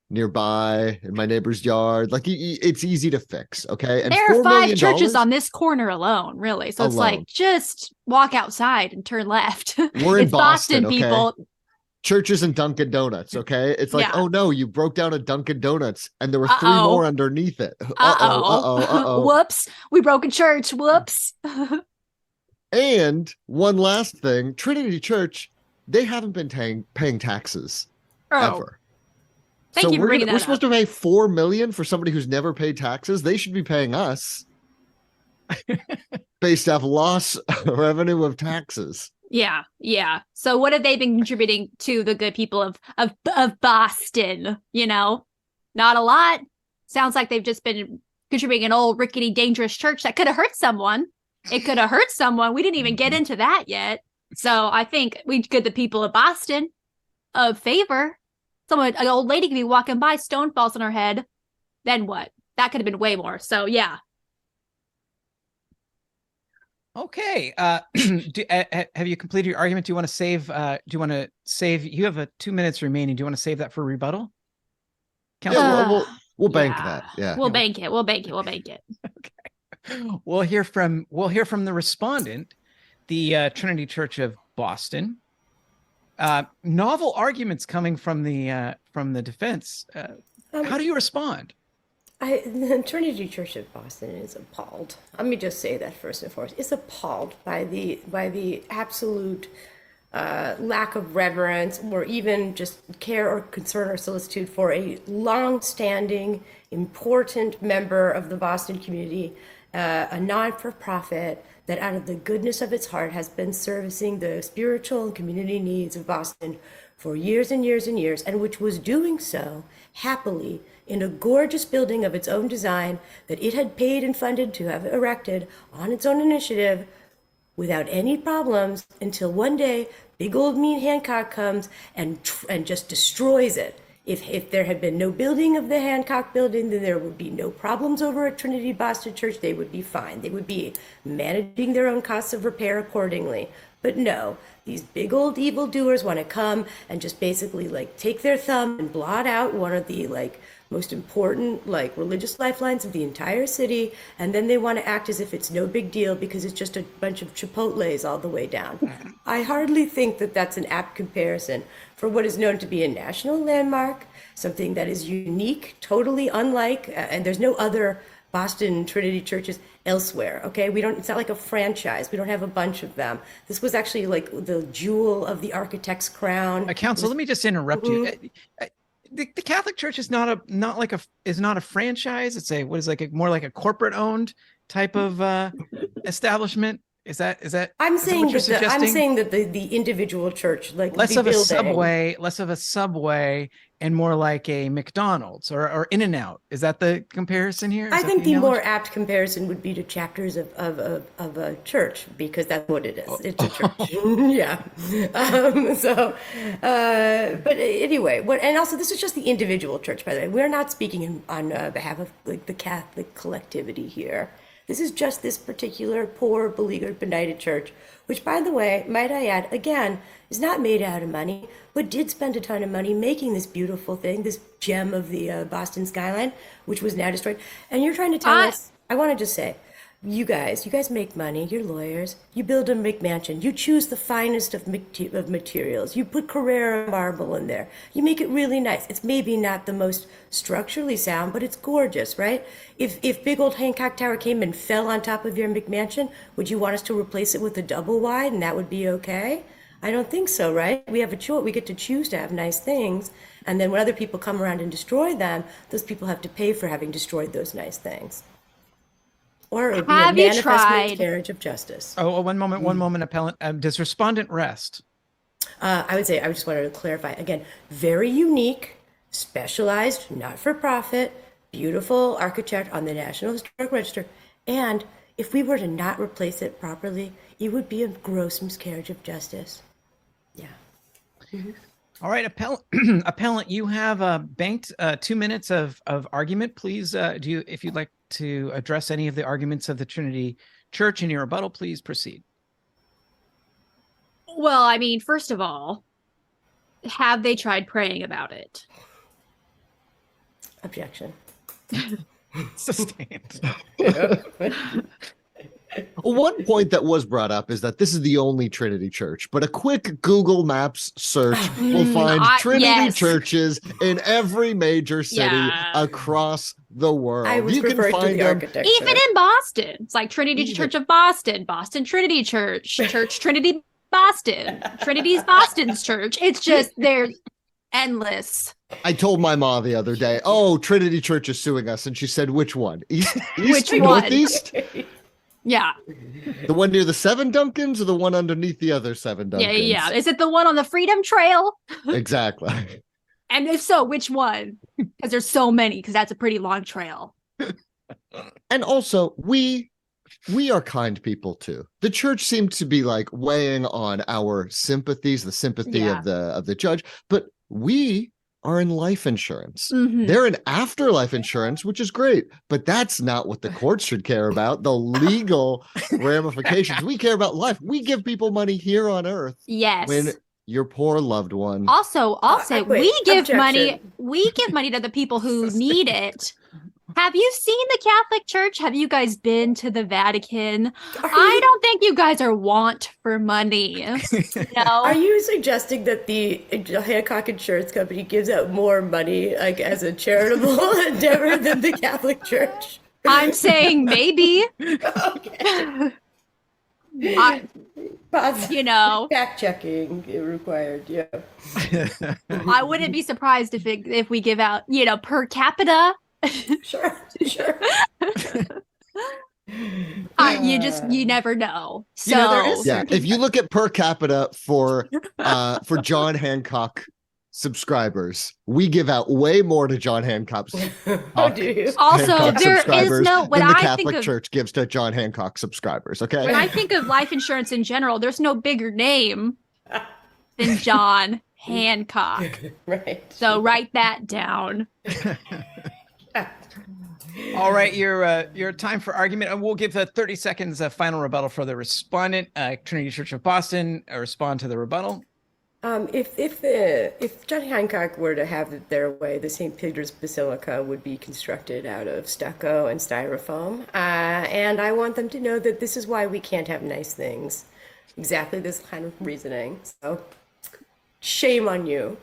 nearby, in my neighbor's yard. Like it's easy to fix. Okay. And there are 5 churches on this corner alone, really. So it's like just walk outside and turn left. We're in Boston, people. Okay? Churches and Dunkin' Donuts. Okay. It's like, oh no, you broke down a Dunkin' Donuts and there were 3 more underneath it. Whoops. We broke a church. Whoops. And one last thing, Trinity Church, they haven't been paying taxes ever. Thank you for bringing that up. We're supposed to pay $4 million for somebody who's never paid taxes. They should be paying us based off loss revenue of taxes. Yeah. So what have they been contributing to the good people of Boston? Not a lot. Sounds like they've just been contributing an old rickety dangerous church that could have hurt someone. It could have hurt someone. We didn't even get into that yet. So I think we did the people of Boston a favor. An old lady could be walking by, stone falls on her head. then what? That could have been way more. So yeah. Okay. Have you completed your argument? Do you want to save? You have 2 minutes remaining. Do you want to save that for rebuttal? Counsel? Yeah, we'll bank Yeah. that. Yeah. We'll bank it. We'll bank it. We'll hear from the respondent, the Trinity Church of Boston. Novel arguments coming from the defense. How do you respond? The Trinity Church of Boston is appalled. Let me just say that first and foremost. It's appalled by the absolute lack of reverence or even just care or concern or solicitude for a long-standing, important member of the Boston community, a non-for-profit that out of the goodness of its heart has been servicing the spiritual and community needs of Boston for years and years and years, and which was doing so happily in a gorgeous building of its own design that it had paid and funded to have erected on its own initiative without any problems until one day big old mean Hancock comes and just destroys it. If there had been no building of the Hancock building, then there would be no problems over at Trinity Boston Church. They would be fine. They would be managing their own costs of repair accordingly. But no, these big old evildoers want to come and just basically like take their thumb and blot out one of the like most important like religious lifelines of the entire city, and then they want to act as if it's no big deal because it's just a bunch of Chipotles all the way down. I hardly think that that's an apt comparison for what is known to be a national landmark, something that is unique, totally unlike, and there's no other Boston Trinity churches elsewhere. Okay, it's not like a franchise. We don't have a bunch of them. This was actually like the jewel of the architect's crown. Counsel, let me just interrupt you. The Catholic Church is not a franchise. It's more like a corporate owned type of establishment. Is that? I'm saying that the individual church, like less of a Subway and more like a McDonald's or In-N-Out. Is that the comparison here? I think the more apt comparison would be to chapters of a church, because that's what it is. It's a church. Yeah. But anyway, and also this is just the individual church, by the way. We're not speaking on behalf of like the Catholic collectivity here. This is just this particular poor, beleaguered, benighted church, which, by the way, might I add, again, is not made out of money, but did spend a ton of money making this beautiful thing, this gem of the Boston skyline, which was now destroyed. And you're trying to tell us, I want to just say, you guys make money, you're lawyers, you build a McMansion, you choose the finest of materials, you put Carrara marble in there, you make it really nice. It's maybe not the most structurally sound, but it's gorgeous, right? If big old Hancock Tower came and fell on top of your McMansion, would you want us to replace it with a double wide and that would be okay? I don't think so, right? We have a choice. We get to choose to have nice things, and then when other people come around and destroy them, those people have to pay for having destroyed those nice things. Or it would be a manifest miscarriage of justice. One moment, appellant. Does respondent rest? I would say, I just wanted to clarify, again, very unique, specialized, not-for-profit, beautiful architect on the National Historic Register. And if we were to not replace it properly, it would be a gross miscarriage of justice. Yeah. Mm-hmm. All right, appellant, you have banked 2 minutes of argument. Please, if you'd like to address any of the arguments of the Trinity Church in your rebuttal, please proceed. Well, I mean, first of all, have they tried praying about it? Objection. Sustained. One point that was brought up is that this is the only Trinity church, but a quick Google Maps search will find Trinity churches in every major city across the world. I was referring to the architecture. Even in Boston. It's like Trinity Church of Boston, Boston Trinity Church, Trinity Boston, Trinity's Boston's church. It's just, they're endless. I told my mom the other day, Trinity Church is suing us. And she said, which one? East, which Northeast? Yeah. The one near the 7 Duncans or the one underneath the other 7 Duncans? Yeah. Is it the one on the Freedom Trail? Exactly. And if so, which one? Because there's so many, because that's a pretty long trail. And also, we are kind people too. The church seemed to be like weighing on our sympathies, the sympathy of the judge, but we are in life insurance. Mhm. They're in afterlife insurance, which is great, but that's not what the courts should care about. The legal ramifications. We care about life. We give people money here on earth Yes. when your poor loved one. Also, I'll say wait, we give money. objection. We give money to the people who need it. Have you seen the Catholic Church? Have you guys been to the Vatican? I don't think you guys are want for money. No. Are you suggesting that the Hancock Insurance Company gives out more money, like as a charitable endeavor, than the Catholic Church? I'm saying maybe. Okay. Fact checking required. Yeah. I wouldn't be surprised if we give out, per capita. Sure. You never know. So there is If you look at per capita for John Hancock subscribers, we give out way more to John Hancock's also Hancock there is subscribers no when than the I Catholic think of Church gives to John Hancock subscribers. Okay, when I think of life insurance in general, there's no bigger name than John Hancock. Right. So write that down. All right, your time for argument. And we'll give 30 seconds final rebuttal for the respondent. Trinity Church of Boston, respond to the rebuttal. If John Hancock were to have it their way, the St. Peter's Basilica would be constructed out of stucco and styrofoam. And I want them to know that this is why we can't have nice things. Exactly this kind of reasoning. So, shame on you.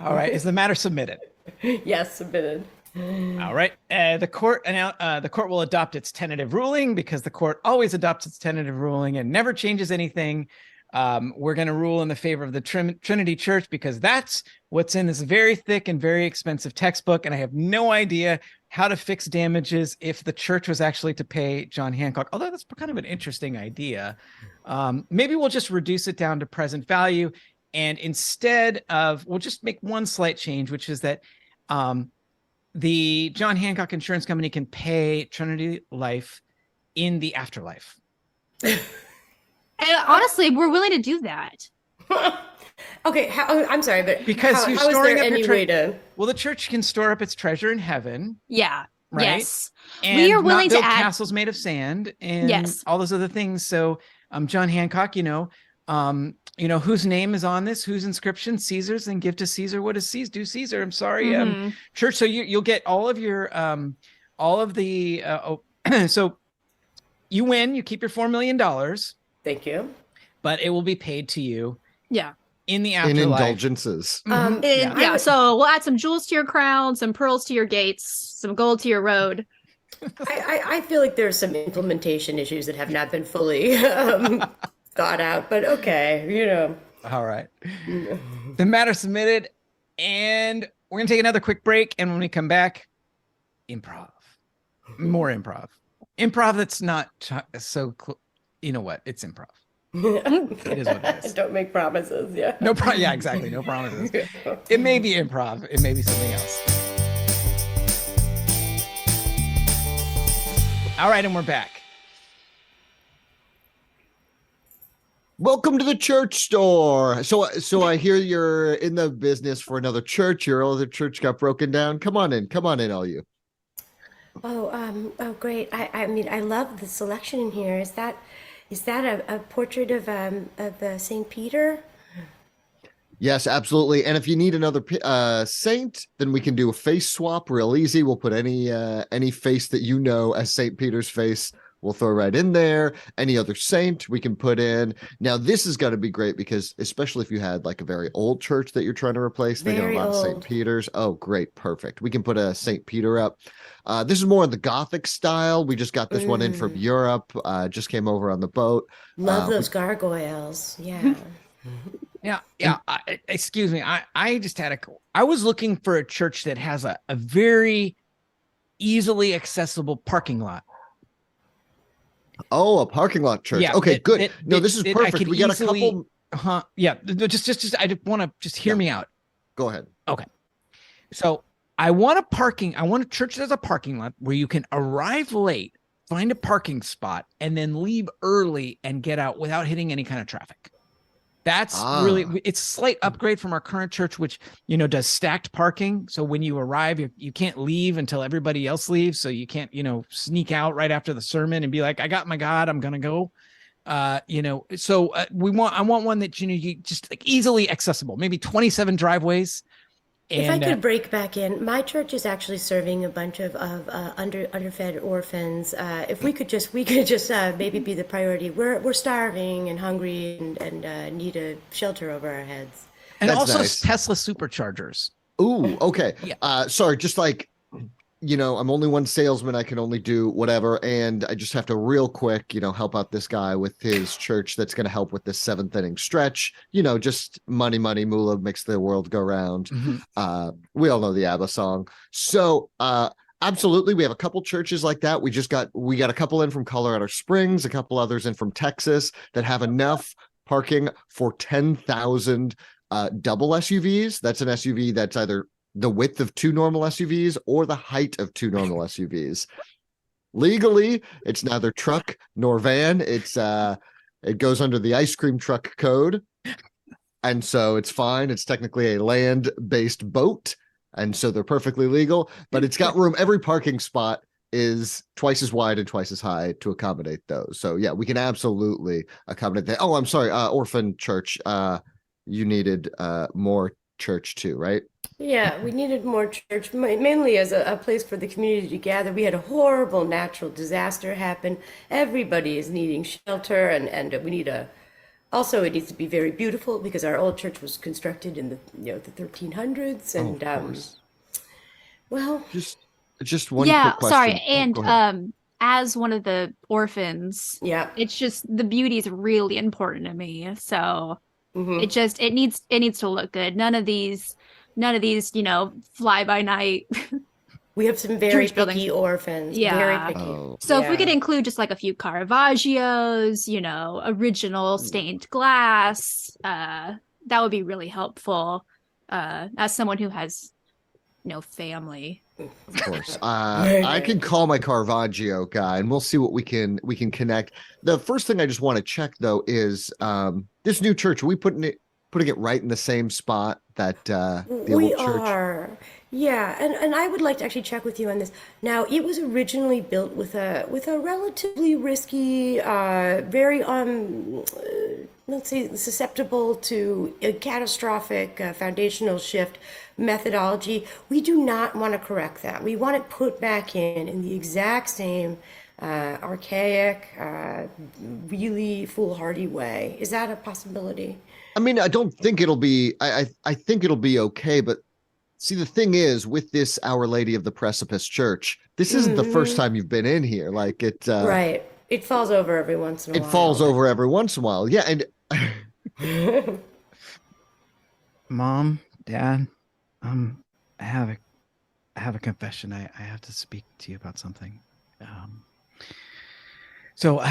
All right, is the matter submitted? Yes, submitted. All right. The court will adopt its tentative ruling because the court always adopts its tentative ruling and never changes anything. We're going to rule in the favor of the Trinity Church because that's what's in this very thick and very expensive textbook. And I have no idea how to fix damages if the church was actually to pay John Hancock, although that's kind of an interesting idea. Maybe we'll just reduce it down to present value. And instead of, we'll just make one slight change, which is that the John Hancock Insurance Company can pay Trinity Life in the afterlife. And honestly, we're willing to do that. Okay, I'm sorry, but because you're how storing is there up any your way to? Well, the church can store up its treasure in heaven. Yeah. Right? Yes. And We are willing not to build add castles made of sand and Yes. all those other things. So, John Hancock, whose name is on this, whose inscription? Caesar's, and give to Caesar what is Caesar. Do Caesar. I'm sorry, Mhm. church. So you'll get all of your so you win. You keep your $4 million, Thank you. but it will be paid to you. Yeah. In the in afterlife. indulgences. Yeah. So we'll add some jewels to your crown, some pearls to your gates, some gold to your road. I feel like there's some implementation issues that have not been fully thought out, but okay, All right. The matter submitted, and we're going to take another quick break. And when we come back, improv. More improv. Improv that's not you know what? It's improv. It is what it is. Don't make promises. Yeah. Yeah, exactly. No promises. It may be improv. It may be something else. All right, and we're back. Welcome to the church store. So I hear you're in the business for another church. Your other church got broken down. Come on in, all you. Oh, great. I mean, I love the selection in here. Is that a portrait of St. Peter? Yes, absolutely. And if you need another saint, then we can do a face swap real easy. We'll put any face that you know as St. Peter's face. We'll throw right in there. Any other saint we can put in. Now, this is going to be great because especially if you had like a very old church that you're trying to replace, they got a lot of St. Peter's. Oh, great. Perfect. We can put a St. Peter up. This is more in the Gothic style. We just got this one in from Europe. Just came over on the boat. Love those gargoyles. Yeah. Yeah. Excuse me. I was looking for a church that has a very easily accessible parking lot. Oh, a parking lot church. Yeah, okay, good. This is perfect. We got a couple. Yeah. Just. I want to just hear me out. Go ahead. Okay. So I want a church that has a parking lot where you can arrive late, find a parking spot, and then leave early and get out without hitting any kind of traffic. That's really, it's a slight upgrade from our current church, which, does stacked parking. So when you arrive, you can't leave until everybody else leaves. So you can't, sneak out right after the sermon and be like, I got my God, I'm going to go. I want one that, you just like easily accessible, maybe 27 driveways. If I could break back in, my church is actually serving a bunch of underfed orphans. If we could just maybe be the priority. We're starving and hungry and need a shelter over our heads. And That's also nice. Tesla superchargers. Ooh, okay. Yeah. Sorry, just like, I'm only one salesman. I can only do whatever. And I just have to real quick, help out this guy with his church that's going to help with this 7th inning stretch. Just money, moolah makes the world go round. Mm-hmm. We all know the ABBA song. So absolutely, we have a couple churches like that. We got a couple in from Colorado Springs, a couple others in from Texas that have enough parking for 10,000 double SUVs. That's an SUV that's either the width of 2 normal SUVs or the height of 2 normal SUVs. Legally, it's neither truck nor van. It goes under the ice cream truck code. And so it's fine. It's technically a land-based boat. And so they're perfectly legal, but it's got room. Every parking spot is twice as wide and twice as high to accommodate those. So yeah, we can absolutely accommodate that. Oh, I'm sorry. Orphan church. You needed more church too, right? Yeah, we needed more church, mainly as a place for the community to gather. We had a horrible natural disaster happen. Everybody is needing shelter, and we need also, it needs to be very beautiful because our old church was constructed in the 1300s, and well, just one. Yeah, quick question. sorry, and as one of the orphans, yeah, it's just the beauty is really important to me. So mm-hmm. it needs to look good. None of these fly by night. We have some very church buildings. picky orphans. Yeah. Very picky. So if we could include just like a few Caravaggios, original stained glass, that would be really helpful. As someone who has no family. Of course. I can call my Caravaggio guy and we'll see what we can connect. The first thing I just want to check though is this new church, are we putting it right in the same spot that the we old church? Are. Yeah, and I would like to actually check with you on this. Now, it was originally built with a relatively risky, very let's say susceptible to a catastrophic foundational shift methodology. We do not want to correct that. We want it put back in the exact same archaic, really foolhardy way. Is that a possibility? I mean, I don't think it'll be. I think it'll be okay, but. See, the thing is, with this Our Lady of the Precipice Church, this isn't the first time you've been in here. Like it, right? It falls over every once in a while. It falls over every once in a while. Yeah, and Mom, Dad, I have a confession. I have to speak to you about something. So,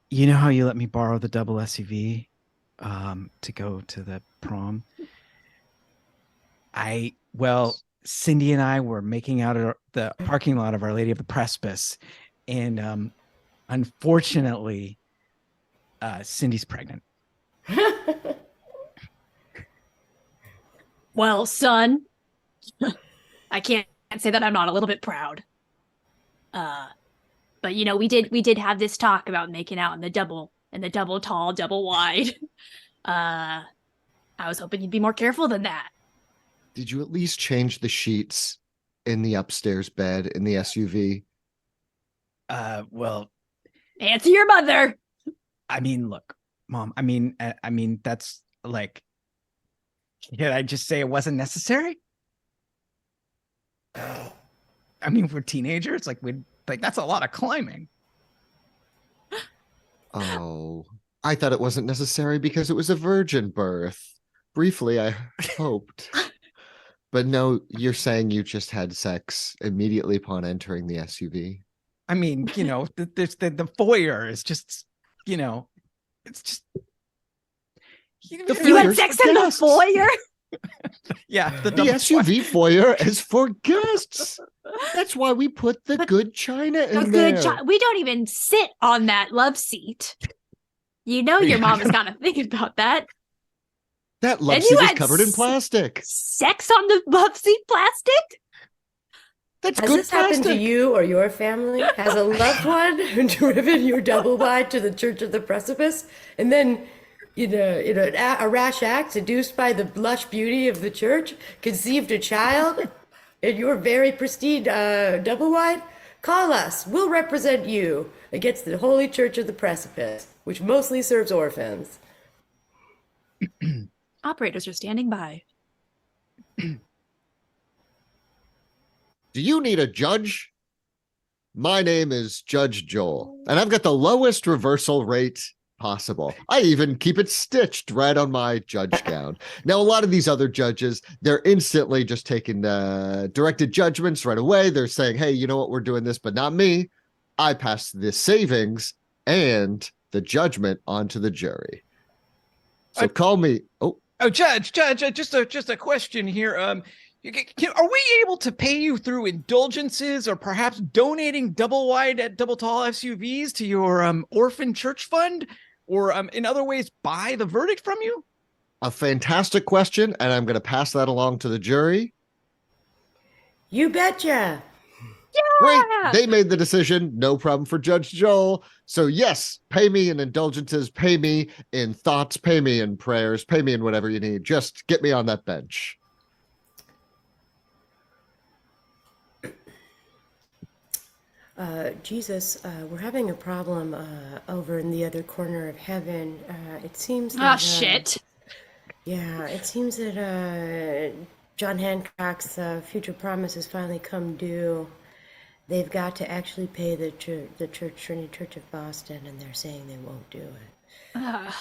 you know how you let me borrow the double SUV to go to the prom? Cindy and I were making out at the parking lot of Our Lady of the Precipice, and unfortunately, Cindy's pregnant. Well, son, I can't say that I'm not a little bit proud. But we did have this talk about making out in the double tall, double wide. I was hoping you'd be more careful than that. Did you at least change the sheets in the upstairs bed in the SUV? Well, answer your mother. I mean, look, Mom. I mean, that's like. Did I just say it wasn't necessary? I mean, for teenagers, that's a lot of climbing. Oh, I thought it wasn't necessary because it was a virgin birth. Briefly, I hoped. But no, you're saying you just had sex immediately upon entering the SUV. I mean, the foyer is just, it's just. You had sex in the foyer? Yeah. The SUV foyer is for guests. That's why we put the good china in there. We don't even sit on that love seat. You know your mom is gonna think about that. That love And seat you is had covered in plastic. Sex on the love seat plastic? That's Has good this happened to plastic. you or your family? Has a loved one driven your double wide to the Church of the Precipice, and then, a rash act seduced by the lush beauty of the church, conceived a child in your very pristine double wide? Call us. We'll represent you against the Holy Church of the Precipice, which mostly serves orphans. Operators are standing by. Do you need a judge? My name is Judge Joel, and I've got the lowest reversal rate possible. I even keep it stitched right on my judge gown. Now, a lot of these other judges, they're instantly just taking directed judgments right away. They're saying, hey, you know what? We're doing this, but not me. I pass the savings and the judgment onto the jury. So call me. Oh, Judge, just a question here. Are we able to pay you through indulgences or perhaps donating double wide at double tall SUVs to your orphan church fund, or in other ways buy the verdict from you? A fantastic question, and I'm going to pass that along to the jury. You betcha. Great. They made the decision. No problem for Judge Joel. So yes, pay me in indulgences, pay me in thoughts, pay me in prayers, pay me in whatever you need. Just get me on that bench. Jesus, we're having a problem over in the other corner of heaven. It seems Oh, that, shit. yeah, it seems that John Hancock's future promise has finally come due. They've got to actually pay the church, Trinity Church of Boston, and they're saying they won't do it.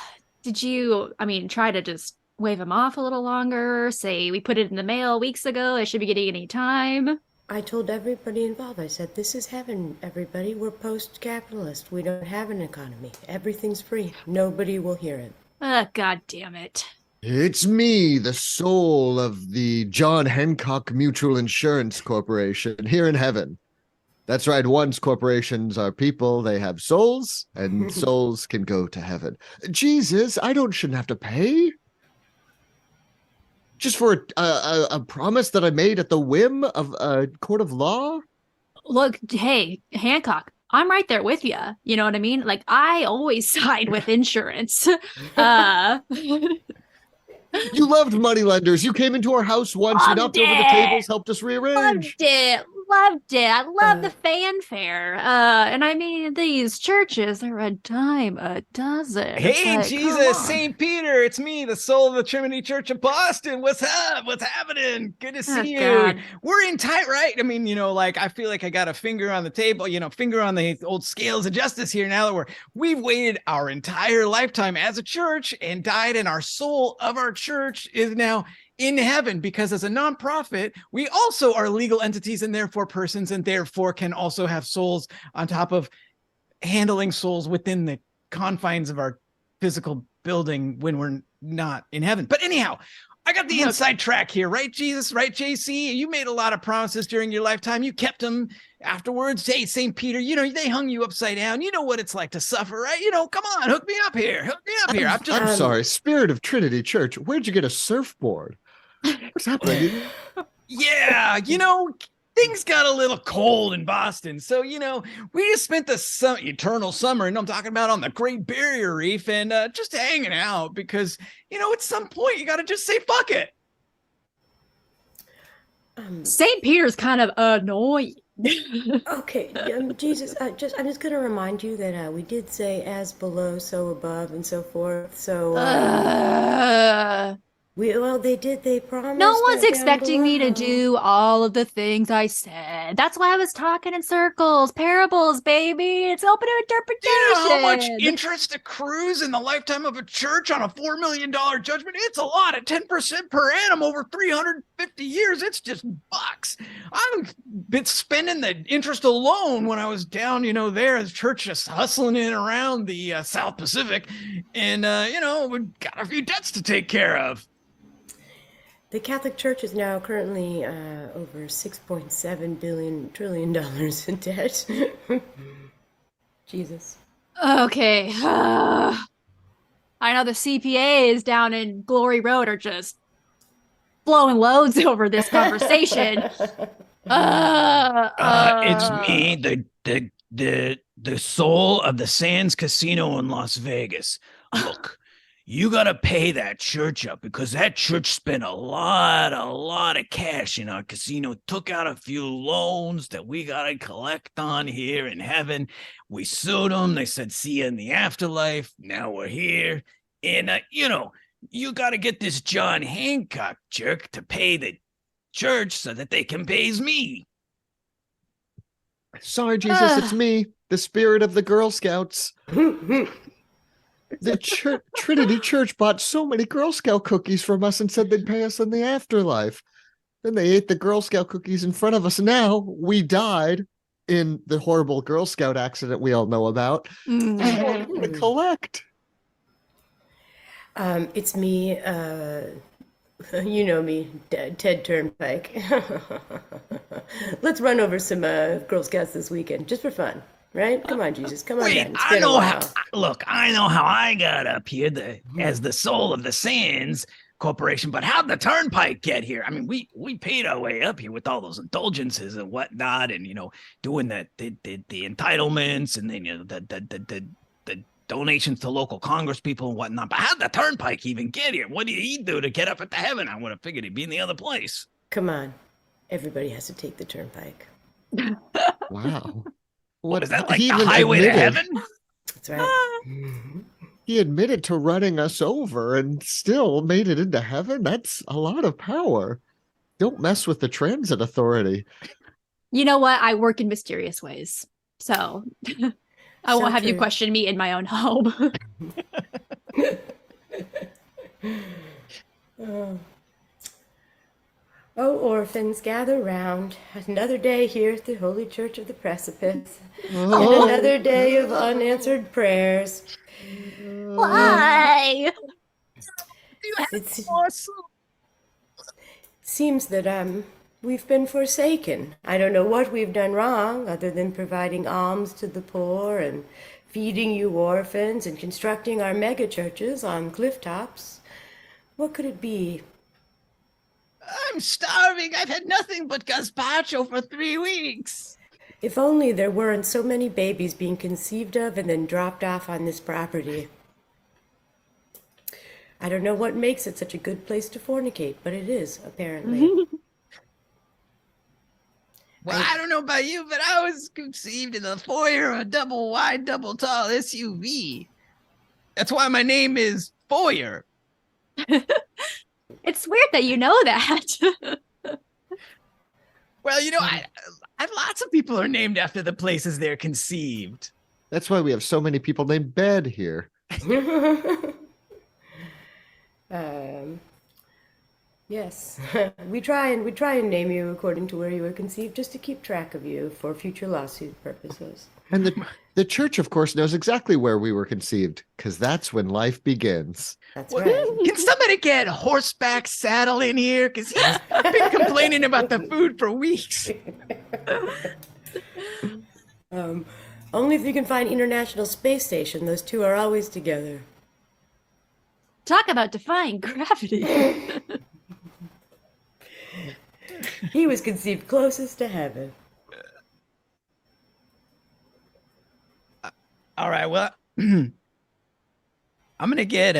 Did you, try to just wave him off a little longer? Say, we put it in the mail weeks ago. I should be getting any time. I told everybody involved, I said, this is heaven, everybody. We're post-capitalist. We don't have an economy. Everything's free. Nobody will hear it. God damn it. It's me, the soul of the John Hancock Mutual Insurance Corporation here in heaven. That's right. Once corporations are people, they have souls, and souls can go to heaven. Jesus, I shouldn't have to pay. Just for a promise that I made at the whim of a court of law? Look, hey, Hancock, I'm right there with you. You know what I mean? Like, I always side with insurance. You loved moneylenders. You came into our house once. You knocked over the tables, helped us rearrange. Loved it. I love the fanfare. And these churches are a dime a dozen. Hey, Like, Jesus, come on. St. Peter, it's me, the soul of the Trinity Church of Boston. What's up? What's happening? Good to see you. God. We're in tight, right? I feel like I got a finger on the table, finger on the old scales of justice here now that we've waited our entire lifetime as a church and died, and our soul of our church is now in heaven, because as a nonprofit, we also are legal entities and therefore persons, and therefore can also have souls on top of handling souls within the confines of our physical building when we're not in heaven. But anyhow, I got the inside track here, right, Jesus? Right, JC? You made a lot of promises during your lifetime. You kept them afterwards. Hey, St. Peter, they hung you upside down. You know what it's like to suffer, right? Come on, hook me up here. I'm sorry, Spirit of Trinity Church, where'd you get a surfboard? What's happening? Yeah, things got a little cold in Boston. So, we just spent the eternal summer, and I'm talking about on the Great Barrier Reef, and just hanging out because, at some point you got to just say, fuck it. St. Peter's kind of annoying. Okay, Jesus, I'm just going to remind you that we did say as below, so above, and so forth. So, they promised. No one's down expecting me to below. do all of the things I said. That's why I was talking in circles. Parables, baby. It's open to interpretation. Do you know how much interest accrues in the lifetime of a church on a $4 million judgment? It's a lot at 10% per annum over 350 years. It's just bucks. I've been spending the interest alone when I was down, there as church, just hustling in around the South Pacific. And, we've got a few debts to take care of. The Catholic Church is now currently over $6.7 trillion in debt. Jesus. Okay. I know the CPAs down in Glory Road are just blowing loads over this conversation. It's me, the soul of the Sands Casino in Las Vegas. Look, you gotta pay that church up because that church spent a lot of cash in our casino, took out a few loans that we gotta collect on here in heaven. We sued them. They said, see you in the afterlife. Now we're here. And, you gotta get this John Hancock jerk to pay the church so that they can pay me. Sorry, Jesus, it's me, the spirit of the Girl Scouts. The Trinity Church bought so many Girl Scout cookies from us and said they'd pay us in the afterlife. Then they ate the Girl Scout cookies in front of us. Now we died in the horrible Girl Scout accident we all know about. And we're going to collect. It's me, you know me, Ted Turnpike. Let's run over some Girl Scouts this weekend, just for fun, right? Come on, Jesus, come on Wait, down. It's I been a know while. I know how I got up here as the soul of the Sands Corporation, but how'd the Turnpike get here? I mean, we paid our way up here with all those indulgences and whatnot, and doing the entitlements, and then the donations to local Congress people and whatnot. But how'd the Turnpike even get here? What did he do to get up into heaven? I would have figured he'd be in the other place. Come on. Everybody has to take the Turnpike. Wow. What is that, like He the even highway to admitted- heaven? That's right. He admitted to running us over and still made it into heaven. That's a lot of power. Don't mess with the transit authority. You know what? I work in mysterious ways. So I won't have you true. question me in my own home. Oh, orphans, gather round. Another day here at the Holy Church of the Precipice. And another day of unanswered prayers. Why? It seems that we've been forsaken. I don't know what we've done wrong other than providing alms to the poor and feeding you orphans and constructing our mega churches on cliff tops. What could it be? I'm starving. I've had nothing but gazpacho for 3 weeks. If only there weren't so many babies being conceived of and then dropped off on this property. I don't know what makes it such a good place to fornicate, but it is, apparently. Well, I don't know about you, but I was conceived in the foyer of a double wide, double tall SUV. That's why my name is Foyer. It's weird that you know that. Well, I lots of people are named after the places they're conceived. That's why we have so many people named Bed here. Yes, we try and name you according to where you were conceived, just to keep track of you for future lawsuit purposes. And the church, of course, knows exactly where we were conceived, because that's when life begins. That's Well, right. Can somebody get horseback saddle in here? Because he's been complaining about the food for weeks. Only if you can find International Space Station. Those two are always together. Talk about defying gravity. He was conceived closest to heaven. All right, well, I'm gonna get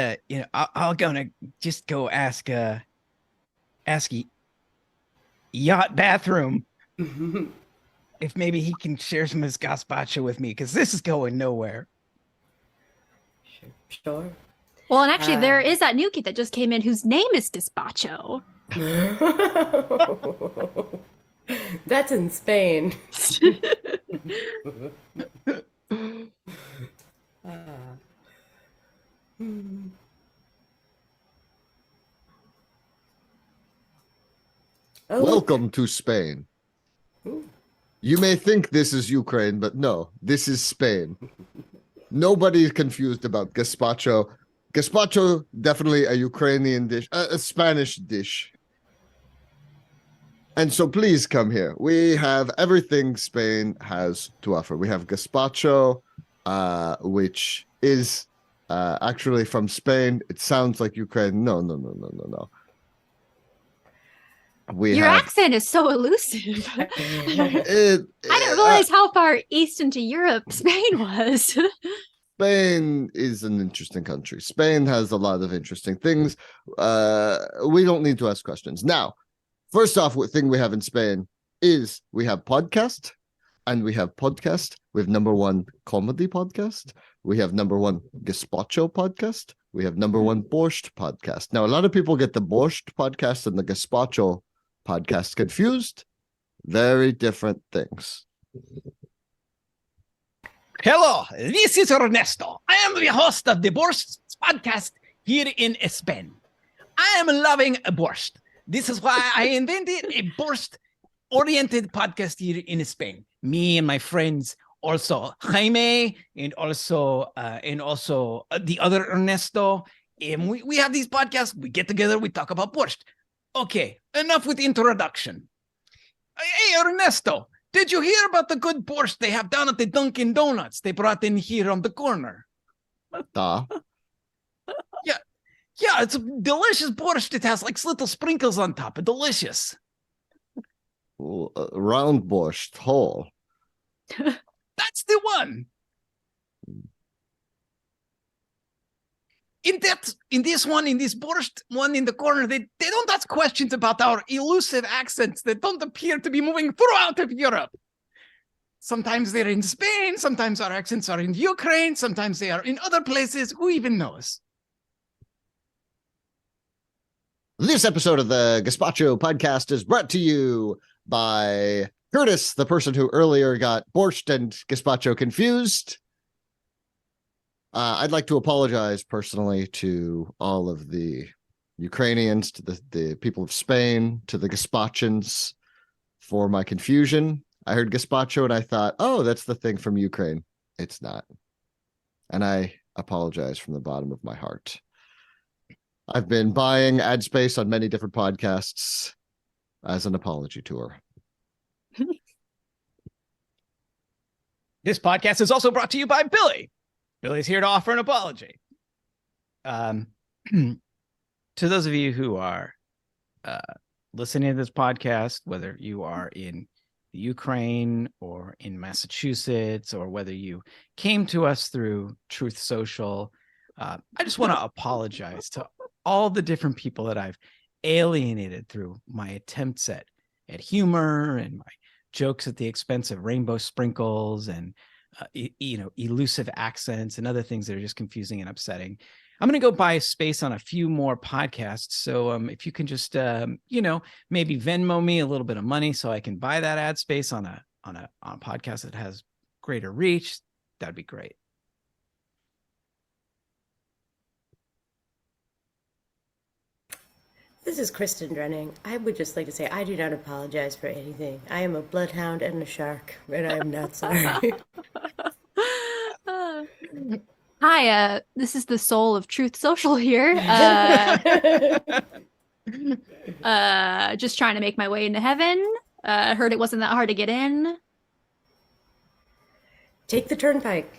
I'm gonna just go ask Yacht Bathroom if maybe he can share some of his gazpacho with me, because this is going nowhere. Sure. Well, and actually, there is that new kid that just came in whose name is Gazpacho. That's in Spain. Oh, Welcome to Spain. You may think this is Ukraine, but no, this is Spain. Nobody is confused about gazpacho. Gazpacho, definitely a Ukrainian dish, a Spanish dish. And so please come here. We have everything Spain has to offer. We have gazpacho, which is Actually, from Spain, it sounds like Ukraine. No. Your accent is so elusive. I didn't realize how far east into Europe Spain was. Spain is an interesting country. Spain has a lot of interesting things. We don't need to ask questions. Now, first off, what thing we have in Spain is we have podcast, and we have podcast. We have #1 comedy podcast. We have #1 gazpacho podcast. We have #1 borscht podcast. Now, a lot of people get the borscht podcast and the gazpacho podcast confused. Very different things. Hello, this is Ernesto. I am the host of the Borscht podcast here in Spain. I am loving borscht. This is why I invented a borscht-oriented podcast here in Spain. Me and my friends, also Jaime, and also the other Ernesto. And we have these podcasts. We get together. We talk about borscht. Okay, enough with introduction. Hey, Ernesto, did you hear about the good borscht they have down at the Dunkin' Donuts they brought in here on the corner? Duh. Yeah, it's a delicious borscht. It has like little sprinkles on top. Delicious. Round borscht, whole. That's the one. In this borscht one in the corner, they don't ask questions about our elusive accents that don't appear to be moving throughout of Europe. Sometimes they're in Spain, sometimes our accents are in Ukraine, sometimes they are in other places. Who even knows? This episode of the Gazpacho podcast is brought to you by Curtis, the person who earlier got borscht and gazpacho confused. I'd like to apologize personally to all of the Ukrainians, to the people of Spain, to the Gaspachans for my confusion. I heard gazpacho and I thought, oh, that's the thing from Ukraine. It's not. And I apologize from the bottom of my heart. I've been buying ad space on many different podcasts as an apology tour. This podcast is also brought to you by Billy. Billy's here to offer an apology. To those of you who are listening to this podcast, whether you are in the Ukraine or in Massachusetts, or whether you came to us through Truth Social, I just want to apologize to all the different people that I've alienated through my attempts at humor and my jokes at the expense of rainbow sprinkles and elusive accents and other things that are just confusing and upsetting. I'm going to go buy space on a few more podcasts. So if you can just, maybe Venmo me a little bit of money so I can buy that ad space on a podcast that has greater reach, that'd be great. This is Kristen Drenning. I would just like to say I do not apologize for anything. I am a bloodhound and a shark, and I am not sorry. Hi, this is the soul of Truth Social here. Just trying to make my way into heaven. I heard it wasn't that hard to get in. Take the turnpike.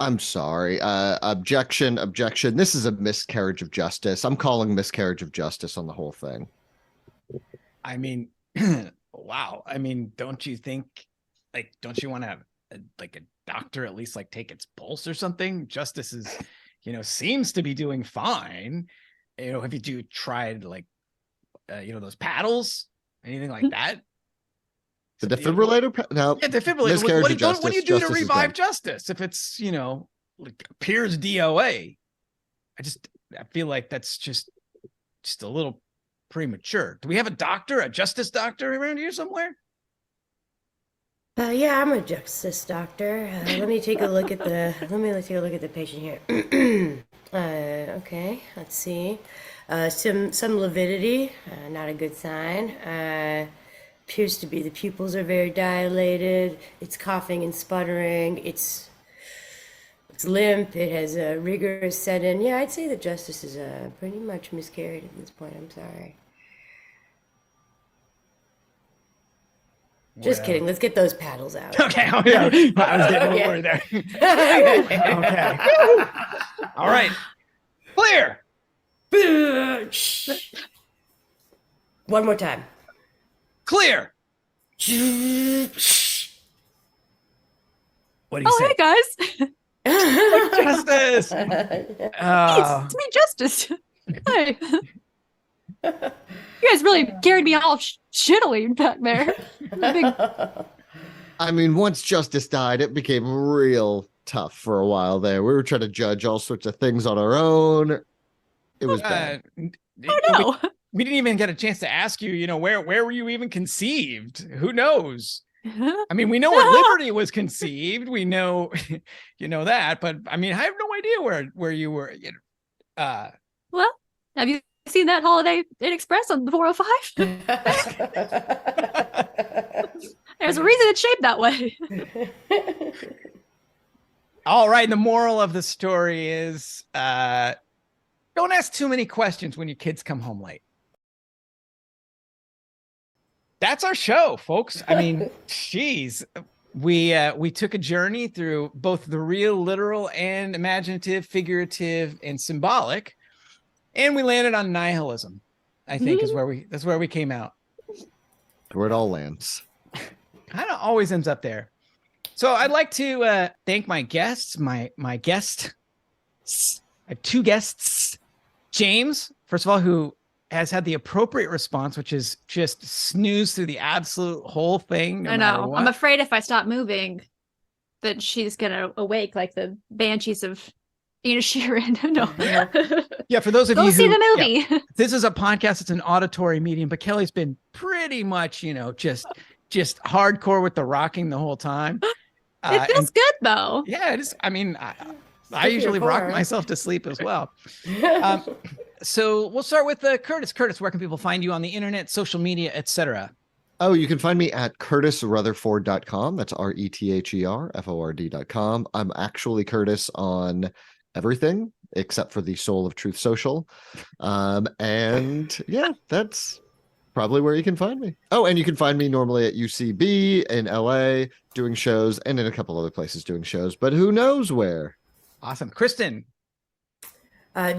I'm sorry. Objection. This is a miscarriage of justice. I'm calling miscarriage of justice on the whole thing. I mean, wow. I mean, don't you think, don't you want to have a doctor at least take its pulse or something? Justice is, seems to be doing fine. Have you tried those paddles, anything like that? The defibrillator? No. Yeah, defibrillator. What do you do to revive justice if it's, appears DOA? I feel like that's just a little premature. Do we have a justice doctor around here somewhere? Yeah, I'm a justice doctor. Let me take a look at the patient here. Okay, let's see. Some lividity, not a good sign. appears to be the pupils are very dilated. It's coughing and sputtering. It's limp. It has a rigorous set in. Yeah, I'd say that justice is pretty much miscarried at this point. I'm sorry. Just kidding. Let's get those paddles out. Okay. Oh, yeah. I was getting a little worried there. Okay. All right. Clear. One more time. Clear. What do you Oh, say? hey guys. Justice. It's me, Justice. Hi. You guys really carried me all shittily back there. I mean, once Justice died, it became real tough for a while there. We were trying to judge all sorts of things on our own. It was bad. Oh no. We didn't even get a chance to ask you, where were you even conceived? Who knows? I mean, we know where Liberty was conceived. We know, that, but I mean, I have no idea where you were. Well, have you seen that Holiday Inn Express on the 405? There's a reason it's shaped that way. All right. The moral of the story is don't ask too many questions when your kids come home late. That's our show, folks. I mean, geez, we took a journey through both the real, literal, and imaginative, figurative, and symbolic, and we landed on nihilism. I think that's where we came out. Where it all lands. Kind of always ends up there. So I'd like to thank my guests, my guest. I have two guests. James, first of all, who has had the appropriate response, which is just snooze through the absolute whole thing. No I matter know. what. I'm afraid if I stop moving, that she's gonna awake like the banshees of Sheeran. No. Yeah, for those of Go you see who, the movie. yeah, this is a podcast. It's an auditory medium, but Kelly's been pretty much, just hardcore with the rocking the whole time. It feels good though. Yeah, it is. I mean, I usually rock myself to sleep as well. So we'll start with Curtis. Curtis, where can people find you on the internet, social media, etc.? Oh, you can find me at curtisrutherford.com. That's RETHERFORD.com. I'm actually Curtis on everything except for the Soul of Truth Social. And yeah, that's probably where you can find me. Oh, and you can find me normally at UCB in LA doing shows and in a couple other places doing shows, but who knows where. Awesome. Kristen.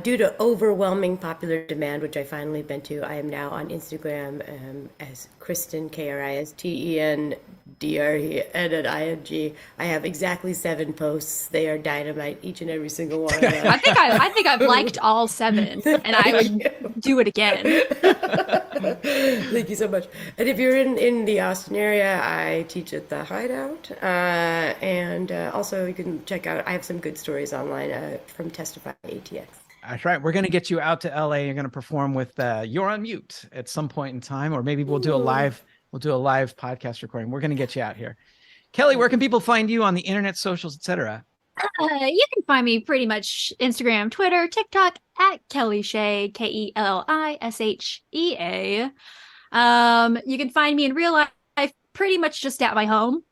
Due to overwhelming popular demand, which I finally been to, I am now on Instagram as Kristen, KRISTENDREN@ING. I have exactly 7 posts. They are dynamite, each and every single one of them. I think I've liked all 7, and I would do it again. Thank you so much. And if you're in the Austin area, I teach at the Hideout. And also you can check out, I have some good stories online from Testify ATX. That's right. We're going to get you out to LA. You're going to perform with You're on Mute at some point in time, or maybe we'll do a live podcast recording. We're going to get you out here. Kelly, where can people find you on the internet, socials, etc.? You can find me pretty much Instagram, Twitter, TikTok at Kelly Shea, KELLISHEA. You can find me in real life pretty much just at my home.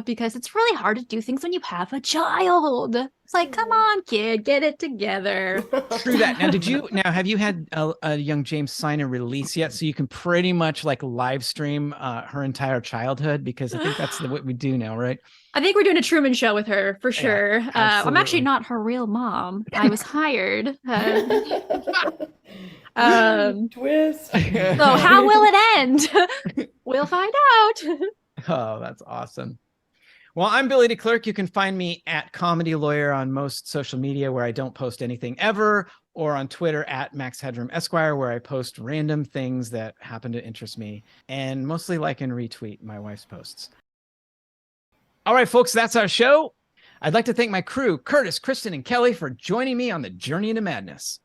Because it's really hard to do things when you have a child. It's like, come on, kid, get it together. True that. Now, have you had a young James sign a release yet? So you can pretty much like live stream her entire childhood, because I think that's what we do now, right? I think we're doing a Truman Show with her for sure. Yeah, I'm actually not her real mom. I was hired. Twist. So how will it end? We'll find out. Oh, that's awesome. Well, I'm Billy DeClercq. You can find me at Comedy Lawyer on most social media, where I don't post anything ever, or on Twitter at Max Headroom Esquire, where I post random things that happen to interest me and mostly like and retweet my wife's posts. All right, folks, that's our show. I'd like to thank my crew, Curtis, Kristen, and Kelly, for joining me on the journey into madness.